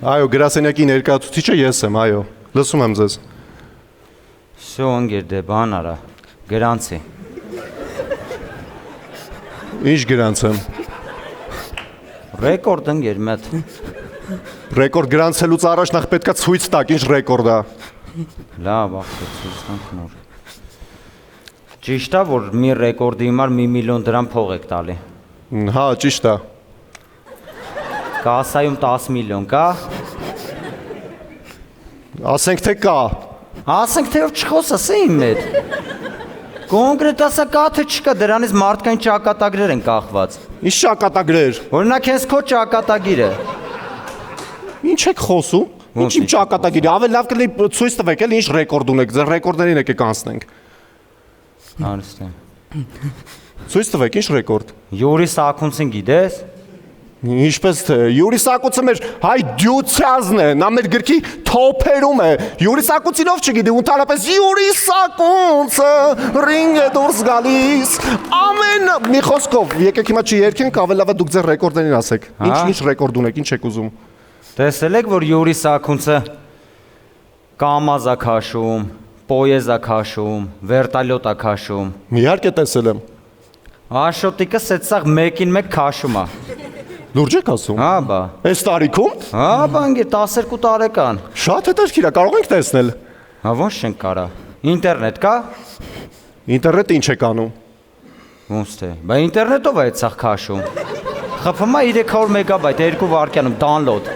S6: Այո, գրասենյակի ներկայացուցիչը ես եմ, այո, լսում եմ ձեզ
S8: Всё ընկեր դե բան արա գրանցի
S6: Ինչ գրանցեմ
S8: Ռեկորդ ընկեր մետ
S6: Ռեկորդ գրանցելուց առաջ նախ պետքա ցույց տաք, ինչ ռեկորդ է
S8: Լավ, ախպեր ցույց տանք նոր Ճիշտ է, որ մի ռեկորդի համար 1 միլիոն դրամ փող եք տալի
S6: Հա, ճիշտ է
S8: Կասայում 10 միլիոն կա
S6: Ասենք թե կա։
S8: Ասենք թե որ չխոսաս իմ հետ։ Կոնկրետ ասա կա թե չկա, դրանից մարդկային ճակատագրեր են կախված։
S6: Ինչ ճակատագրեր։
S8: Օրինակ հենց քո ճակատագիրը։
S6: Ինչ եք խոսում։ Ինչ իմ ճակատագիրը, ավելի լավ կլինի ցույց տվեք, էլի ինչ ռեկորդ ունեք, ձեր ռեկորդերին եկեք անցնենք։
S8: Հարստը։
S6: Ցույց տվեք, ինչ ռեկորդ։
S8: Յուրի Սաքունցին գիտես։
S6: Ինչպես թե Յուրի Սակուցը մեր հայ դյուցյազն է, նա մեր գրքի թոփերում է։ Յուրի Սակուցինով չգիտի, ընդհանրապես Յուրի Սակունցը ռինգ է դուրս գալիս։ Ամեն մի խոսքով, եկեք հիմա չերքենք, ավելի լավ է դուք ձեր ռեկորդերին ասեք։ Ինչ ռեկորդ ունեք, ինչ եք ուզում։
S8: Տեսել եք, որ Յուրի Սաքունցը կամազա քաշում, պոեզա քաշում, վերտալյոտ է քաշում։
S6: Իհարկե տեսել եմ։
S8: Աշոտիկը սեցաղ մեկին մեկ քաշում է։
S6: Լուրջ եք ասում։
S8: Հա, բա։
S6: Այս տարիքում։
S8: Հա, բա ինգեր 12 տարեկան։
S6: Շատ հետաքրքիր է, կարող ենք տեսնել։
S8: Հա, ոնց չենք կարա։ Ինտերնետ կա։
S6: Ինտերնետը ինչ եք անում։
S8: Ոնց թե։ Բա ինտերնետով է ցախ քաշում։ ԽՓՄ 300 մեգաբայթ 2 վայրկյանում download։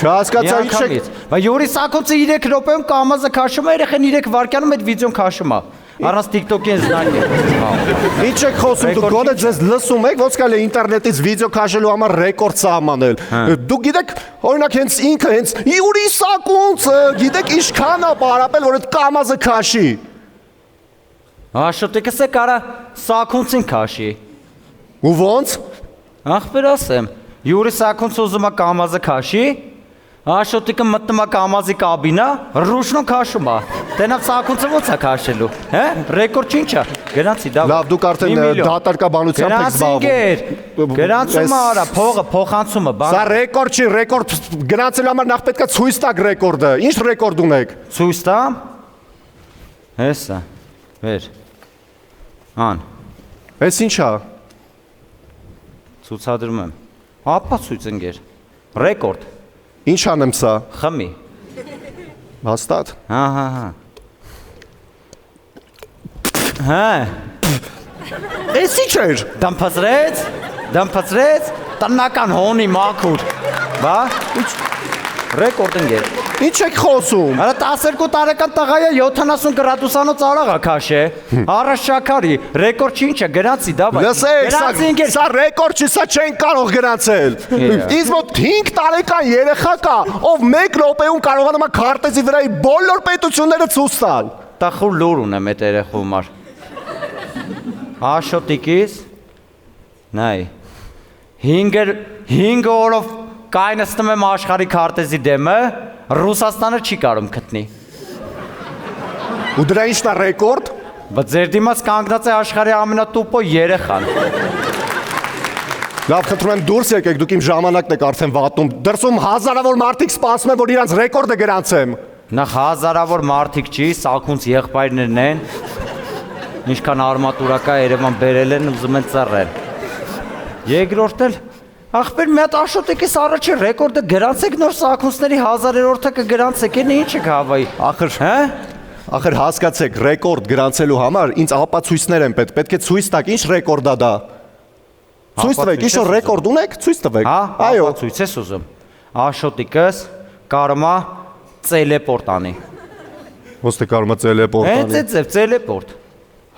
S6: Չհասկացա ինչ եք։
S8: Բա Յուրի Սաքունցը 3 րոպեում կամազը քաշում է, երեխեն 3 վայրկյանում այդ վիդեոն քաշում է։ Առանց TikTok-ին զնակ է։
S6: Ինչ եք խոսում, դուք գոնե ձեզ լսում եք, ոնց կարելի է ինտերնետից վիդեո քաշելու համար ռեկորդ սահմանել։ Դուք գիտեք, օրինակ հենց ինքը հենց Յուրի Սակունցը, գիտեք ինչքան է պարապել, որ այդ կամազը քաշի։
S8: Աշոտիկս է կարա Սաքունցին քաշի։
S6: Ու ոնց։
S8: Ախպեր ասեմ, Յուրի Սաքունցը ուզում է կամազը քաշի, Աշոտիկը մտնում է կամազի կաբինա, ռուշնոն քաշում է։ Տենավ Սաքունցը ո՞նց է քաշելու։ Հե? Ռեկորդ ինչ է։ Գրանցի դա։
S6: Լավ, դուք արդեն դատարկաբանությամբ եք զբաղվում։
S8: Գրանցումը արա, փողը, փոխանցումը, բան։
S6: Սա ռեկորդ չի, ռեկորդ գնացելու համար նախ պետք է ցույց տաք ռեկորդը։ Ինչ ռեկորդ ունեք։
S8: Ցույց տամ։ Հեսա։ Վեր։ Ան։
S6: Էս ինչ է։
S8: Ցուցադրում եմ։ Ապա ցույց ընկեր։ Ռեկորդ։
S6: Ինչ անեմ սա։
S8: Խմի։
S6: Հաստատ։
S8: Հա։ Հա։
S6: Էս ինչ էր։
S8: Դամփացրեց, տնական հոնի մաքուր։ Բա, ինչ ռեկորդ ընկեր։
S6: Ինչ եք խոսում։
S8: Արա 12 տարեկան տղա է 70 գրադուսանոց արաղա քաշե։ Առաջ շաքարի, ռեկորդ ինչ է, գրանցի դա բա։
S6: Լսեք, սա ռեկորդ չի, սա չեն կարող գրանցել։ Ինձ մոտ 5 տարեկան երեխա կա, ով 1 րոպեում կարողանում է քարտեզի վրայի բոլոր պետությունները ցույց տալ։
S8: Տախուր լուր ունեմ այդ երեխու համար։ Աշոտիկիս նայ 5 օրով կայնստում եմ աշխարհի քարտեզի դեմը, Ռուսաստանը չի կարող գտնի։
S6: Ու դրա ինչն է ռեկորդ։
S8: Բայց ձեր դիմաց կանգնած է աշխարհի ամենատուպո երեխան։
S6: Լավ, խնդրում եմ դուրս եկեք, դուք իմ ժամանակն եք արդեն վատում։ Դրսում հազարավոր մարդիկ սպասում են, որ իրանց ռեկորդը գրանցեմ։
S8: Նախ հազարավոր մարդիկ չի, Սաքունց եղբայրներն են։ Ինչքան արմատուրա կա Երևան բերել են, ուզում են ծռել։ Երկրորդ էլ ախպեր մի հատ Աշոտիկիս առաջի ռեկորդը գրանցեք նոր Սաքունցների 1000-րդը կգրանցեք, ինչ եք հավայի։
S6: Ախր հասկացեք, ռեկորդ գրանցելու համար ինձ ապացույցներ են պետք է ցույց տաք, ինչ ռեկորդ է դա։ Ցույց տվեք, ինչ ռեկորդ ունեք, ցույց տվեք։
S8: Այո, ապացույց ես ուզում։ Աշոտիկս կարում է տելեպորտ անի։
S6: Ոնց թե կարում է տելեպորտ անի։
S8: Հենց այդ տելեպորտ։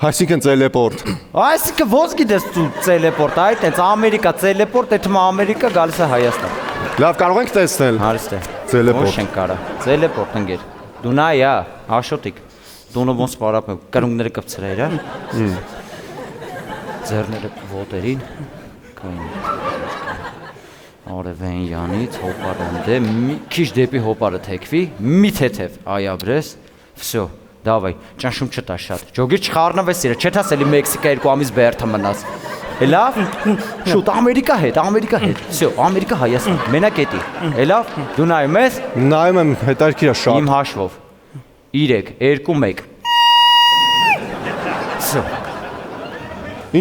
S6: Այսինքն տելեպորտ։
S8: Այսինքն ո՞նց գիտես դու տելեպորտ, այդ հենց Ամերիկա տելեպորտ, այդ թվում Ամերիկա գալիս է Հայաստան։
S6: Լավ, կարող ենք տեսնել։
S8: Հարիստ է։
S6: Տելեպորտ։
S8: Ո՞նց ենք կարա։ Տելեպորտ ընկեր։ Դու նայա, Աշոտիկ։ Դունը ոնց պարապ է, կրունգները կպցրա իրա։ Ձեռները ոտերին։ Արևեն յանից հոպարն դե մի քիչ դեպի հոպարը թեքվի, մի թեթև այաբրես, վсё, давай, ճնշում չտա շատ։ Ջոգիր չխառնվես իրը, չթաս էլի Մեքսիկա 2 ամիս բերթը մնաս։ Լավ, շուտ Ամերիկա հետ, վсё, Ամերիկա Հայաստան, մենակ էտի։ Լավ, դու նայում ես։
S6: Նայում եմ, հետաքրքիր է շատ։
S8: Իմ հաշվով 3, 2, 1։ Վсё։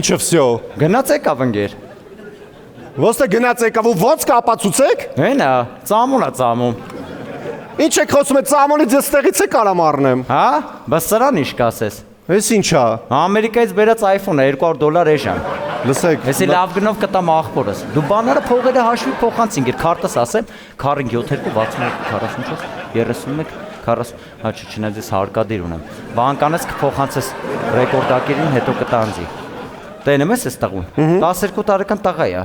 S6: Ինչը վсё։
S8: Գնաց եկավ ընկեր։
S6: Ոնց է գնաց եկավ ու ոնց կապացուցեք։
S8: Հենա, ծամոնա ծամում։
S6: Ինչ եք խոսում, այդ ծամոնից ես ստեղից է կարամ առնեմ։
S8: Հա, բայց սրան ինչ կասես։
S6: Էս ինչ է։
S8: Ամերիկայից բերած iPhone-ը $200 էժան։
S6: Լսեք։
S8: Էսի լավ գնով կտամ աղբորս։ Դու բաները փողերը հաշվի փոխանցին, գեր քարտս ասեմ, քարին 72 61 44 31 40 հաճի չնայած հարկադիր ունեմ։ Բանկանես կփոխանցես ռեկորդակերին, հետո կտանձի։ Տենում ես այս տղուն։ 12 տարեկան տղա է։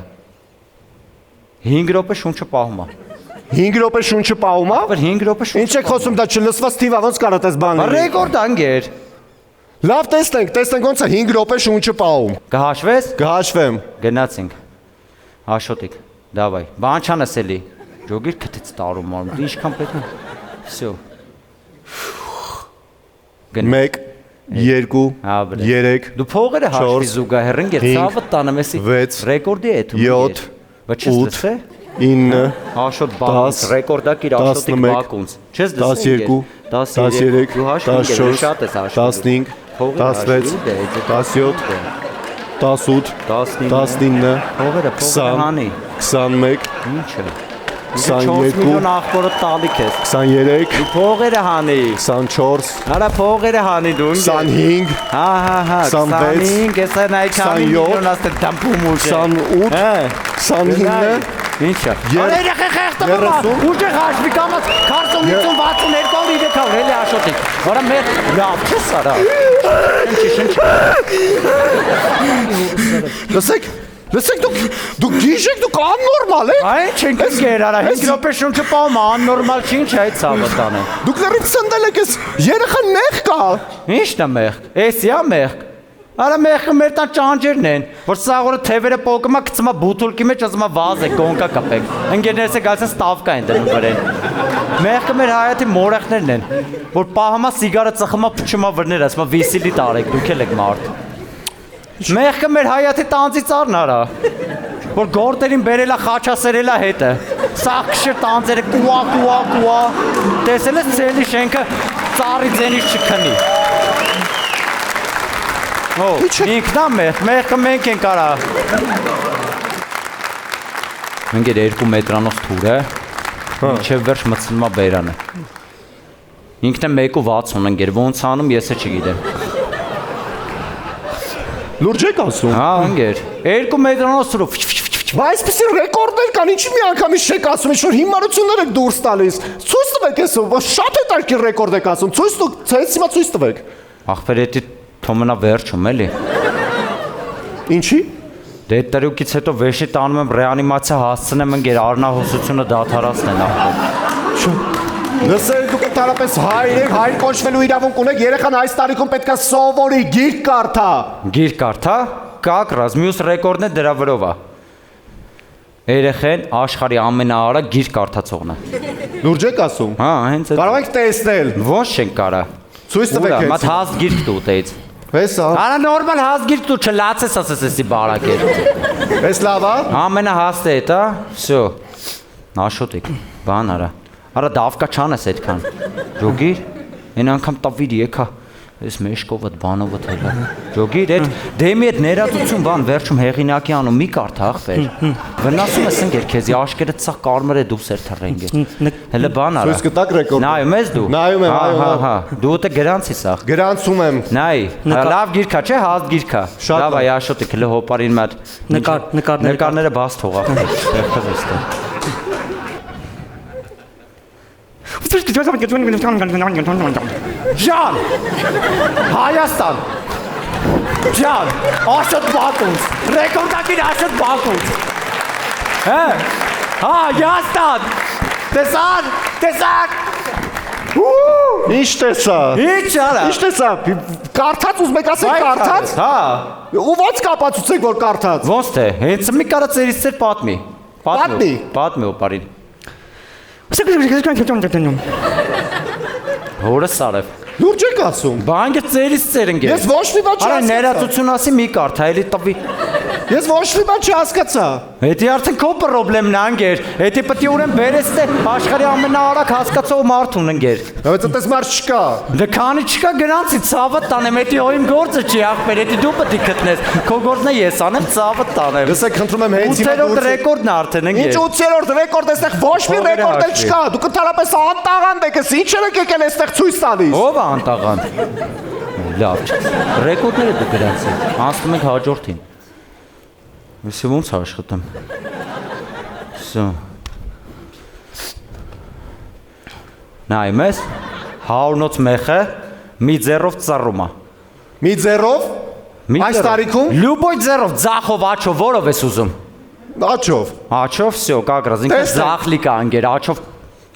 S8: 5 րոպե շունչը պահում է։
S6: 5 րոպե շունչը պահում է։
S8: 5 րոպե շունչ։
S6: Ինչ եք խոսում, դա չլսված թիվա, ոնց կարա տես բան լինի։
S8: Ռեկորդ անգեր։
S6: Լավ, տեսնենք ոնց է 5 րոպե շունչը պահում։
S8: Կհաշվես։
S6: Կհաշվեմ։
S8: Գնացինք։ Հաշոտիկ։ Դավայ։ Բան չանես էլի։ Ջոգիր քթից տարում մարում։ Ինչքան պետք է։ Всё։
S6: 1 2 3
S8: Դու փողերը հաշվի զուգահեռ ընկեր, ցավը տանեմ էսի ռեկորդի է դու։
S6: 7
S8: Բաչես լսե։
S6: 9
S8: Աշոտ բանց ռեկորդակիր աշոտիկ բակունց։ Չես դասում։
S6: 12 13 14 15 16 17 18 19
S8: փողերը
S6: 20 21
S8: Ինչը։
S6: 22
S8: միլիոն ախորը տալիք ես։
S6: 23
S8: Դու փողերը հանի։
S6: 24
S8: Արա փողերը հանի դու։
S6: 25
S8: Հա 25 էսա նայքան միլիոն աստե տամփում ուժ
S6: 28 29
S8: Ինչա։ Արա երեխա խեղտում է։ Ուժը հաշվի կամած 40 50 62 300 էլի աշոտիկ։ Արա մեր լավ չես արա։
S6: Լսեք դուք գիժեք դուք աննորմալ եք։
S8: Այն չենք գեր արա 5 րոպե շունչը պահում աննորմալ չի ինչ այդ ցավը տանը։
S6: Դուք լրիվ ցնդել եք էս երեխան մեղ կա։
S8: Ի՞նչն է մեղ։ Էսի է մեղ։ Արա մեղքը մեր տան ճանջերն են, որ սաղորը թևերը պոկումա գցումա բութուլքի մեջ ասումա վազ է գոնկա կապեք։ Ընկերներս է գալիս են ստավկա են դնում վրեն։ Մեղքը մեր հայաթի մորախներն են, որ պահումա սիգարը ծխումա փչումա վրներ, ասումա վիսիլի տարեք, դուք էլ եք մարդ։ Մեղքը մեր հայաթի տանձի ծառն արա, որ գորտերին բերելա խաչասերելա հետը։ Սաղքշը տանձերը կուա, տեսել ես ցելի շենքը ծառի ձենից չքնի։ Ինքնա մեղքը մենք ենք արա։ Ընկեր 2 մետրանոց թուր է, մինչև վերջ մտցնում է բերանը։ Ինքն է 1.60 ընկեր, ոնց անում ես է չգիտեմ։
S6: Լուրջ եք ասում։
S8: Հա ընկեր, 2 մետրանոց թուրով։
S6: Բայց այսպեսի ռեկորդներ կան, ինչի մի անգամից չեք ասում, ինչ որ հիմարություններ եք դուրս տալիս։ Ցույց տվեք էս, շատ հետաքրքիր ռեկորդ եք ասում, ցույց տուք, ցույց ցույց տվեք։
S8: Ախպեր էդի թոմնա վերջում էլի։
S6: Ինչի։
S8: Դե տրյուկից հետո վեշի տանում եմ ռեանիմացիա հասցնեմ ընկեր արնահոսությունը դադարացնեն ախպեր։
S6: Լսեք դուք ընդհանրապես հայր եք, հայր կոչվելու իրավունք ունեք, երեխան այս տարիքում պետք է սովորի, գիրք կարդա։
S8: Գիրք կարդա, կակրած, մյուս ռեկորդն է դրա վրով է։ Երեխեն աշխարհի ամենաարագ գիրք կարդացողն է։
S6: Լուրջ եք ասում։
S8: Հա, հենց այդ։
S6: Կարող եք տեսնել։
S8: Ոչ չենք կարա։
S6: Ցույց տվեք
S8: էս։
S6: էս։
S8: Մատ հաս գիրք դու տեից։
S6: Հեսա։
S8: Արա նորմալ հաս գիրք դու չլացես ասես էսի բարակ է։
S6: Էս լավ է։
S8: Ամենահաստ է դա, всё։ Նաշոտիկ, բան արա։ Արա դավկա չանես այդքան։ Ջոգիր, այն անգամ տավիր եկա։ Ես մեշկովդ բանովդ հելա։ Ջոգիր, այդ դեմի այդ ներածություն բան վերջում հեղինակի անում մի կարդա ախպեր։ Վնասում ես ընկեր քեզի աշկերը ցախ կարմր է դուս էր թռենգե։ Հələ բան արա։
S6: Ցույց կտակ ռեկորդ։
S8: Նայում ես դու։
S6: Նայում եմ, այո։
S8: Հա։ Դու դե գրանցի սա։
S6: Գրանցում եմ։
S8: Նայ, լավ գիրքա չէ, հաստ գիրքա։ Լավ է, աշոտիկ հələ հոպարին մատ։ Նկարները բաց թող ախպեր։ Ստեղ էստե։ Ջան! Հայաստան! Ջան! Աշոտ բակունց! Ռեկորդակիր աշոտ բակունց! Հա, Հայաստան! Տեսան! Տեսակ!
S6: Ինչ տեսա։
S8: Ինչ արա։
S6: Ինչ տեսա։ Կարդաց ուզում եք ասեք կարդաց։
S8: Հա։
S6: Ու ո՞նց կապացուցեք որ կարդաց։
S8: Ոնց թե, հենց մի կարա ծերից ծեր պատմի։ Պատմի օպարին։ Հորը սարև։
S6: Լուրջ եք ասում։
S8: Բանկը ծերից ծեր ընկեր։
S6: Ես ոչ մի բան
S8: չհասկացա։ Արա ներածություն ասի մի կարդ, հայելի տվի։
S6: Ես ոչ մի բան չհասկացա։
S8: Հետի արդեն քո պրոբլեմն է ընկեր։ Հետի պետք է ուրեմն բերես թե աշխարհի ամենաարագ հասկացող մարդուն ընկեր։
S6: Բայց այդպես մարդ չկա։
S8: Դե քանի չկա գրանցի ցավը տանեմ, հետի հոյիմ գործը չի ախպեր, հետի դու պետք է գտնես։ Քո գործն է ես անեմ, ցավը տանեմ։
S6: Լսեք, խնդրում եմ հենց հիմա
S8: 8-րդ ռեկորդն է արդեն ընկեր։
S6: Ինչ 8-րդ ռեկորդ, այստեղ ոչ մի ռեկորդ էլ չկա։ Դուք ընդհանրապես անտաղանդ եք, ինչ եք եկել այստեղ ցույց տալիս։
S8: Ո՞վ է անտաղանդ։ Լավ։ Ռեկորդները դու գրանցի։ Անցնում ենք հաջորդին։ Ես ոնց աշխատեմ։ Всё։ Նայում ես։ 100-նոց մեխը մի ձեռով ծռում է։
S6: Մի ձեռով։ Այս տարիքում։
S8: Լյուբոյ ձեռով, ձախով, աչով, որով ես ուզում։
S6: Աչով։
S8: Աչով, всё, как раз, ինքը ձախլիկ է անգեր, աչով։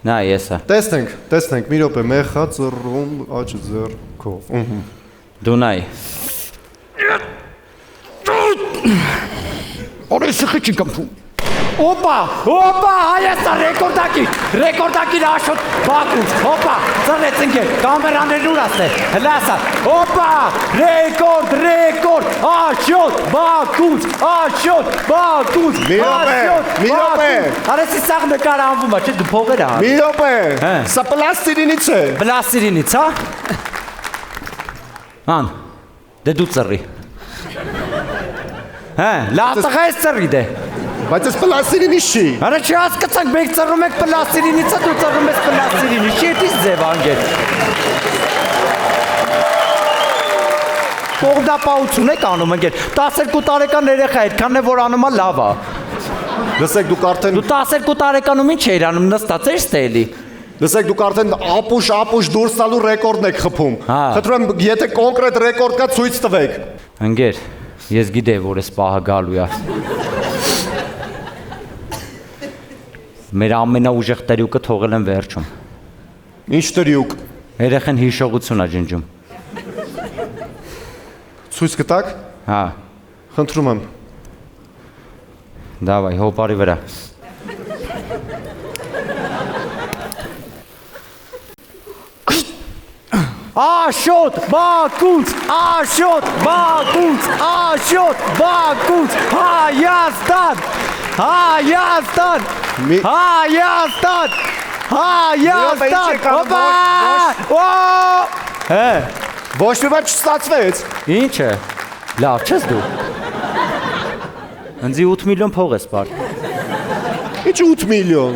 S8: Նա եսա։
S6: Տեսնենք, մի րոպե, մեխա ծռում, աչը ձեռքով։
S8: Դու նայ։ Օրես խիչի կամփու։ Օպա, հայաստան ռեկորդակիր Աշոտ Բաքուց, օպա, ծռեց ընկեր, կամերաներն ուր ասել, հլասա, օպա, ռեկորդ, Աշոտ Բաքուց,
S6: Մի րոպե։
S8: Արեսի սաղ նկար անվում է, չէ դու փողեր ահա։
S6: Մի րոպե, սա պլաստիրինից է։
S8: Պլաստիրինից, հա։ Ան, դե դու ծռի։ Լատղես ծռի դե։
S6: Բայց ես պլաստիրինից չի։
S8: Արա չի հասկացանք, մենք ծռում ենք պլաստիրինից, դու ծռում ես պլաստիրինից, չի էտիս ձև անգեր։ Կողմնապահություն եք անում ընկեր, 12 տարեկան երեխա այդքան է, որ անում է լավ է։
S6: Լսեք, դուք արդեն։
S8: Դու 12 տարեկանում ինչ էիր անում, նստած էիր ստելի։
S6: Լսեք, դուք արդեն ապուշ դուրս տալու ռեկորդն եք խփում։ Խնդրում եմ, եթե կոնկրետ ռեկորդ կա, ցույց տվեք։
S8: Ընկեր, ես գիտեի, որ այս պահը գալու է։ Մեր ամենաուժեղ տրյուկը թողել են վերջում։
S6: Ինչ տրյուկ։
S8: Երեխան հիշողություն է ջնջում։
S6: Ցույց կտաք։
S8: Հա։
S6: Խնդրում եմ։
S8: Դավայ, հոպարի վրա։ Աշոտ Բաքուց, Հայաստան, հոպա,
S6: Ոչ մի բան չստացվեց։
S8: Ինչ է, լավ չես դու։ Ընձի 8 միլիոն փող ես պար։
S6: Ինչ 8 միլիոն։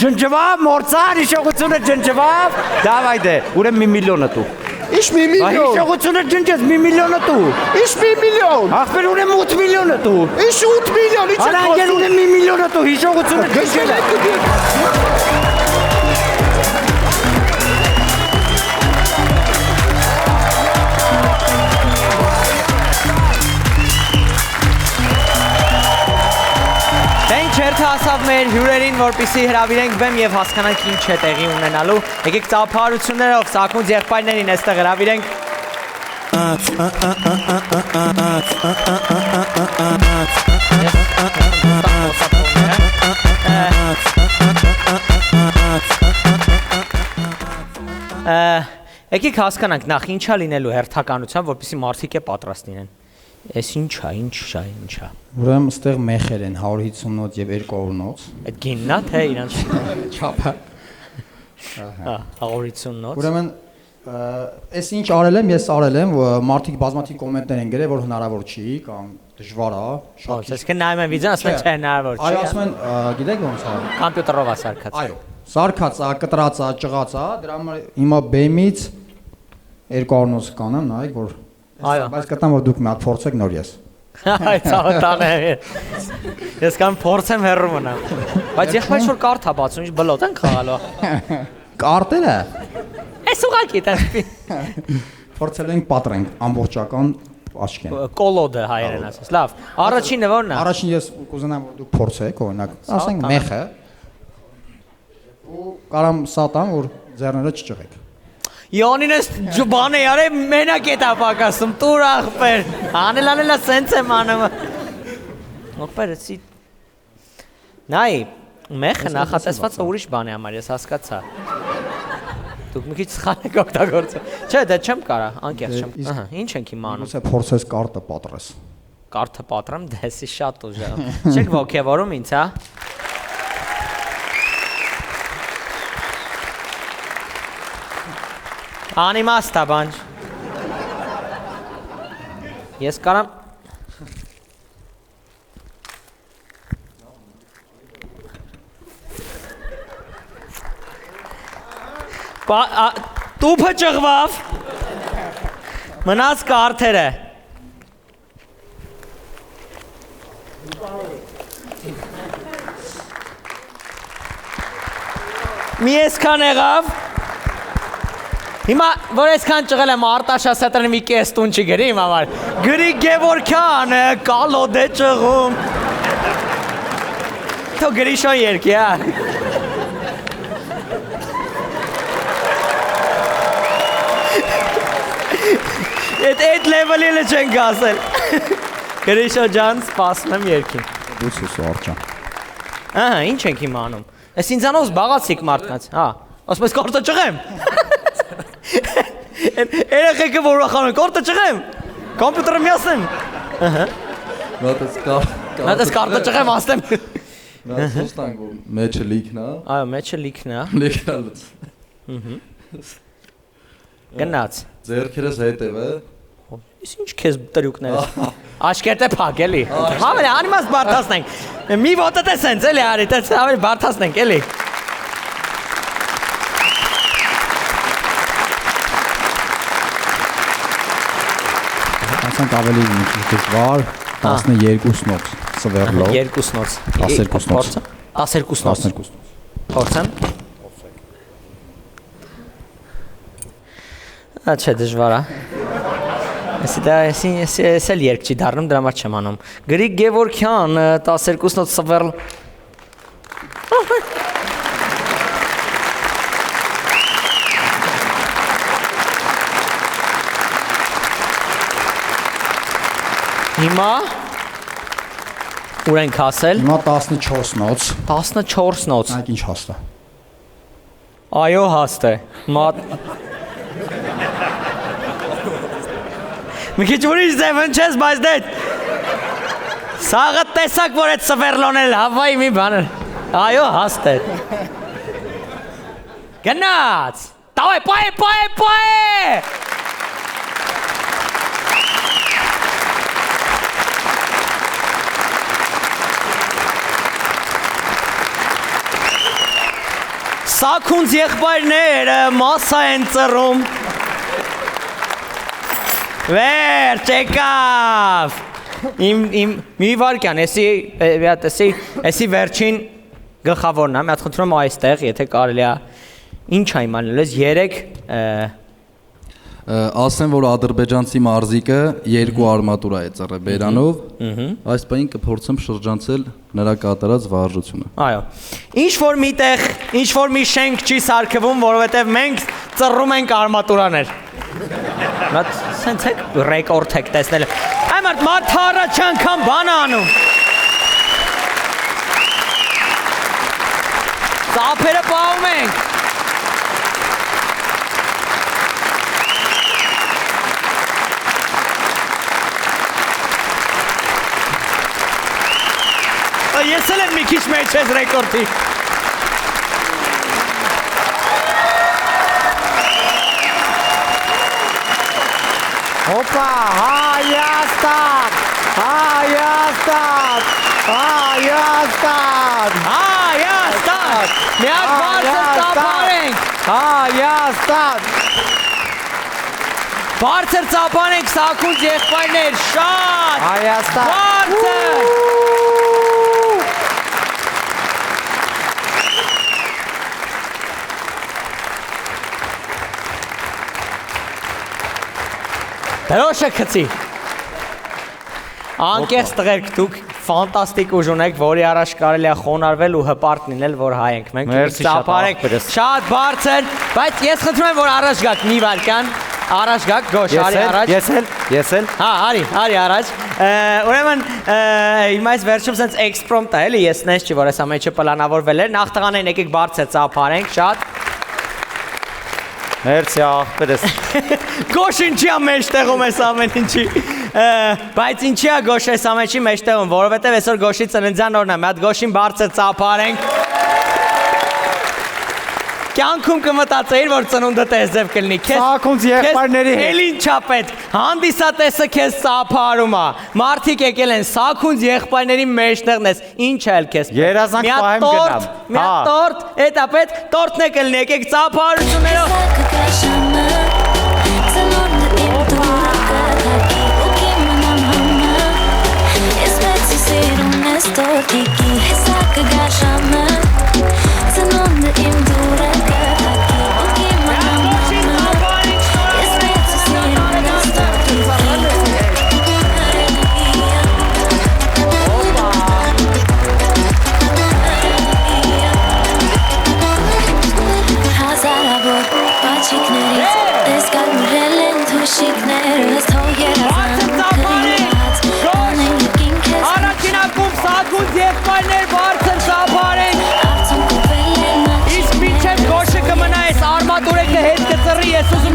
S8: Ջնջվավ, մորցար, հիշողությունը ջնջվավ, դավայ դե, ուրեմ մի միլիոնը տու։
S6: Ինչ մի միլիոն։
S8: Հիշողությունը ջնջես, մի միլիոնը տու։
S6: Ինչ մի միլիոն։
S8: Ախպեր ուրեմ 8 միլիոնը տու։
S6: Ինչ 8 միլիոն, ինչ է
S8: խոսում։ Արա ուրեմ մի միլիոնը տու, հիշողությունը ջնջես։
S1: Չերթը ասավ մեր հյուրերին, որպիսի հրավիրենք բեմ և հասկանանք ինչ է տեղի ունենալու։ Եկեք ծափարություններով Սաքմուց եղբայրներին էստեղ հրավիրենք։ Եկեք հասկանանք նախ ինչա լինելու հերթականության, որպիսի մարդիկ է պատրաստ լինեն։ Էս ինչա։
S2: Ուրեմն ստեղ մեխեր են 150 նոց եւ 200 նոց։
S1: Այդ գիննա թե իրանց
S2: չափը։
S1: 150 նոց։
S2: Ուրեմն այս ինչ արել եմ, ես արել եմ, մարդիկ բազմաթիվ կոմենտներ են գրել, որ հնարավոր չի կամ դժվար է։
S1: Շատ։ Այսինքն նայում են վիդեոն, ասում են չէ հնարավոր չի։
S2: Այո, ասում են, գիտեք ոնց է։
S1: Կոմպյուտերով է սարքած։
S2: Այո։ Սարքած է, կտրած է, ճղած է, դրա համար հիմա բեմից 200 նոց կանեմ, նայեք, որ
S1: Այո։
S2: Բայց կտամ որ դուք մի հատ փորձեք նոր ես։
S1: Այդ ցավտան է։ Ես կամ փորձեմ հեռու մնամ։ Բայց եղբայր շուտ կարթ է բացում, ինչ բլոտ են խաղալու։
S2: Կարտերը։
S1: Էս ուղակի տասպի։
S2: Փորձել ենք պատրենք ամբողջական աչքեն։
S1: Կոլոդը հայերեն ասես։ Լավ։ Առաջինը ո՞րն է։
S2: Առաջին ես կուզենամ որ դուք փորձեք, օրինակ, ասենք մեխը։ Ու կարամ սատամ որ ձեռները չճղեք։
S1: Յոնինս բան է արել մենակ է տապակասում, տուր աղբեր, անելանելա սենց եմ անում։ Աղբեր, էսի, նայ, մեխը նախատեսվածը ուրիշ բան է համար, ես հասկացա։ Դուք մի քիչ սխալ եք օգտագործում։ Չէ, դե չեմ կարա, անկեղծ չեմ։ Ինչ ենք հիմա անում։
S2: Ուսե փորձես կարտը պատրես։
S1: Կարտը պատրեմ, դեսի շատ ուժեղ։ Չեք ոգևորում ինձ, հա։ Անիմաստ է բանջ։ Ես կարամ տուփը ճղվավ մնաց կարթերը մի եսքան եղավ Հիմա որ այսքան ճղել եմ Արտաշասետրի մի կես տուն չի գրի իմ համար։ Գրի Գևորքյանը կալոդ է ճղում։ Թո գրի շոն երկի, հա։ Այդ լևելիլը չենք ասել։ Գրի շոն ջան, սպասում եմ երկին։
S2: Ուսուս արջան։
S1: Ահա, ինչ ենք հիմա անում։ Ես ինձանով զբաղացիք մարդկանց, հա։ Ասում ես կարտը ճղեմ։ Երեխեքը որ ուրախանում են, կարտը ճղեմ։ Կոմպյուտերը միասեմ։ Ահա։ Մատես կարտը ճղեմ ասեմ։
S3: Նացոս տանք որ մեջը լիքն է։
S1: Այո, մեջը լիքն է։
S3: Լիքն է։
S1: Գնաց։
S3: Ձերքերս հետև է։
S1: Իսկ ինչ քեզ տրյուկներ։ Աշկերտե փակ էլի։ Հավելի անիմաց բարթացնենք։ Մի ոտը տես հենց էլի արի, տես հավելի բարթացնենք էլի։
S2: Ասենք ավելի քիչ վար 12 նոց սվերլով
S1: 2 նոց
S2: 12 նոց
S1: 12 նոց Փորձեմ Աչե դժվար է Ես էլ երկ չի դառնում դրա համար չեմ անում Գրիգ Գևորքյան 12 նոց սվերլ Հիմա ուր ենք հասել?
S2: Հիմա 14 նոց
S1: 14 նոց
S2: Այդ ինչ հաստ է
S1: Այո հաստ է Մի քիչ ուրիշ ձև ընչես, բայց դե Սաղը տեսակ, որ այդ սվերլոնել հավայի մի բան Այո հաստ է Գնաց Տավայ, պայ Սաքունց եղբայրները մասա են ծռում Վերջ եկավ Մի վարկյան, եսի վերջին գլխավորն է, մի հատ խնդրում եմ այստեղ, եթե կարելի է Ինչ է իմանել, ես 3
S3: Ասեմ, որ ադրբեջանցի մարզիկը 2 արմատուրա է ծռել բերանով, այս պահին կփորձեմ շրջանցել նրա կատարած վարժությունը։
S1: Այո։ Ինչ որ միտեղ, ինչ որ մի շենք չի սարքվում, որովհետև մենք ծռում ենք արմատուրաներ։ Նա սենց եք ռեկորդ եք տեսնել։ Այ մարդը առաջ անգամ բան անում։ Ծափերը պահում ենք։ Ես էլ եմ մի քիչ մեջ ես ռեկորդի Հոպա, Հայաստան, Հայաստան, Հայաստան, Հայաստան Մի հատ բարձր ծափանենք Հայաստան Բարձր ծափանենք Սաքունց եղբայրներ, շատ Հայաստան Բարձր Դրոշը կծի Անկեղծ տղերք դուք ֆանտաստիկ ուժ ունեք, որի առաջ կարելի է խոնարհվել ու հպարտ լինել, որ հայ ենք մենք ծափարենք շատ բարձր, բայց ես խնդրում եմ, որ առաջ գաք մի վարկան Առաջ գաք, գոշ, արի առաջ
S8: Ես էլ
S1: Հա, արի առաջ Ուրեմն, հիմա այս վերջում սենց էքսպրոմտ է, էլի ես նես չի, որ ես ամենը պլանավորվել էր Նախ տղաներին եկեք բարձր ծափարենք, շատ
S8: Մերսի աղբերս
S1: Գոշ ինչի է մեջտեղում ես ամեն ինչի Բայց ինչի է գոշ ես ամեն ինչի մեջտեղում Որովհետև այսօր գոշի ծննդյան օրն է Մի հատ գոշին բարձր ծափարենք Կյանքում կմտածեիր, որ ծնունդը տեսձև կլինի
S8: Սաքունց եղբայրների հետ
S1: Էլ ինչա պետք Հանդիսատեսը քեզ ծափարում է Մարդիկ եկել են Սաքունց եղբայրների մեջտեղն ես Ինչ էլ քեզ
S8: Երազանք պահեմ գնամ
S1: Մի հատ տորտ, էտա պետք Տորտն է կլինի, եկեք ծափարություններով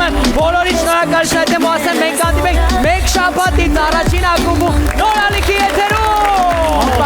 S1: եմ բոլորին շնորհակալություն եմ ու ասեմ մենք կհանդիպենք մեկ շաբաթից առաջին ակումբում նոր ալիքի եթերում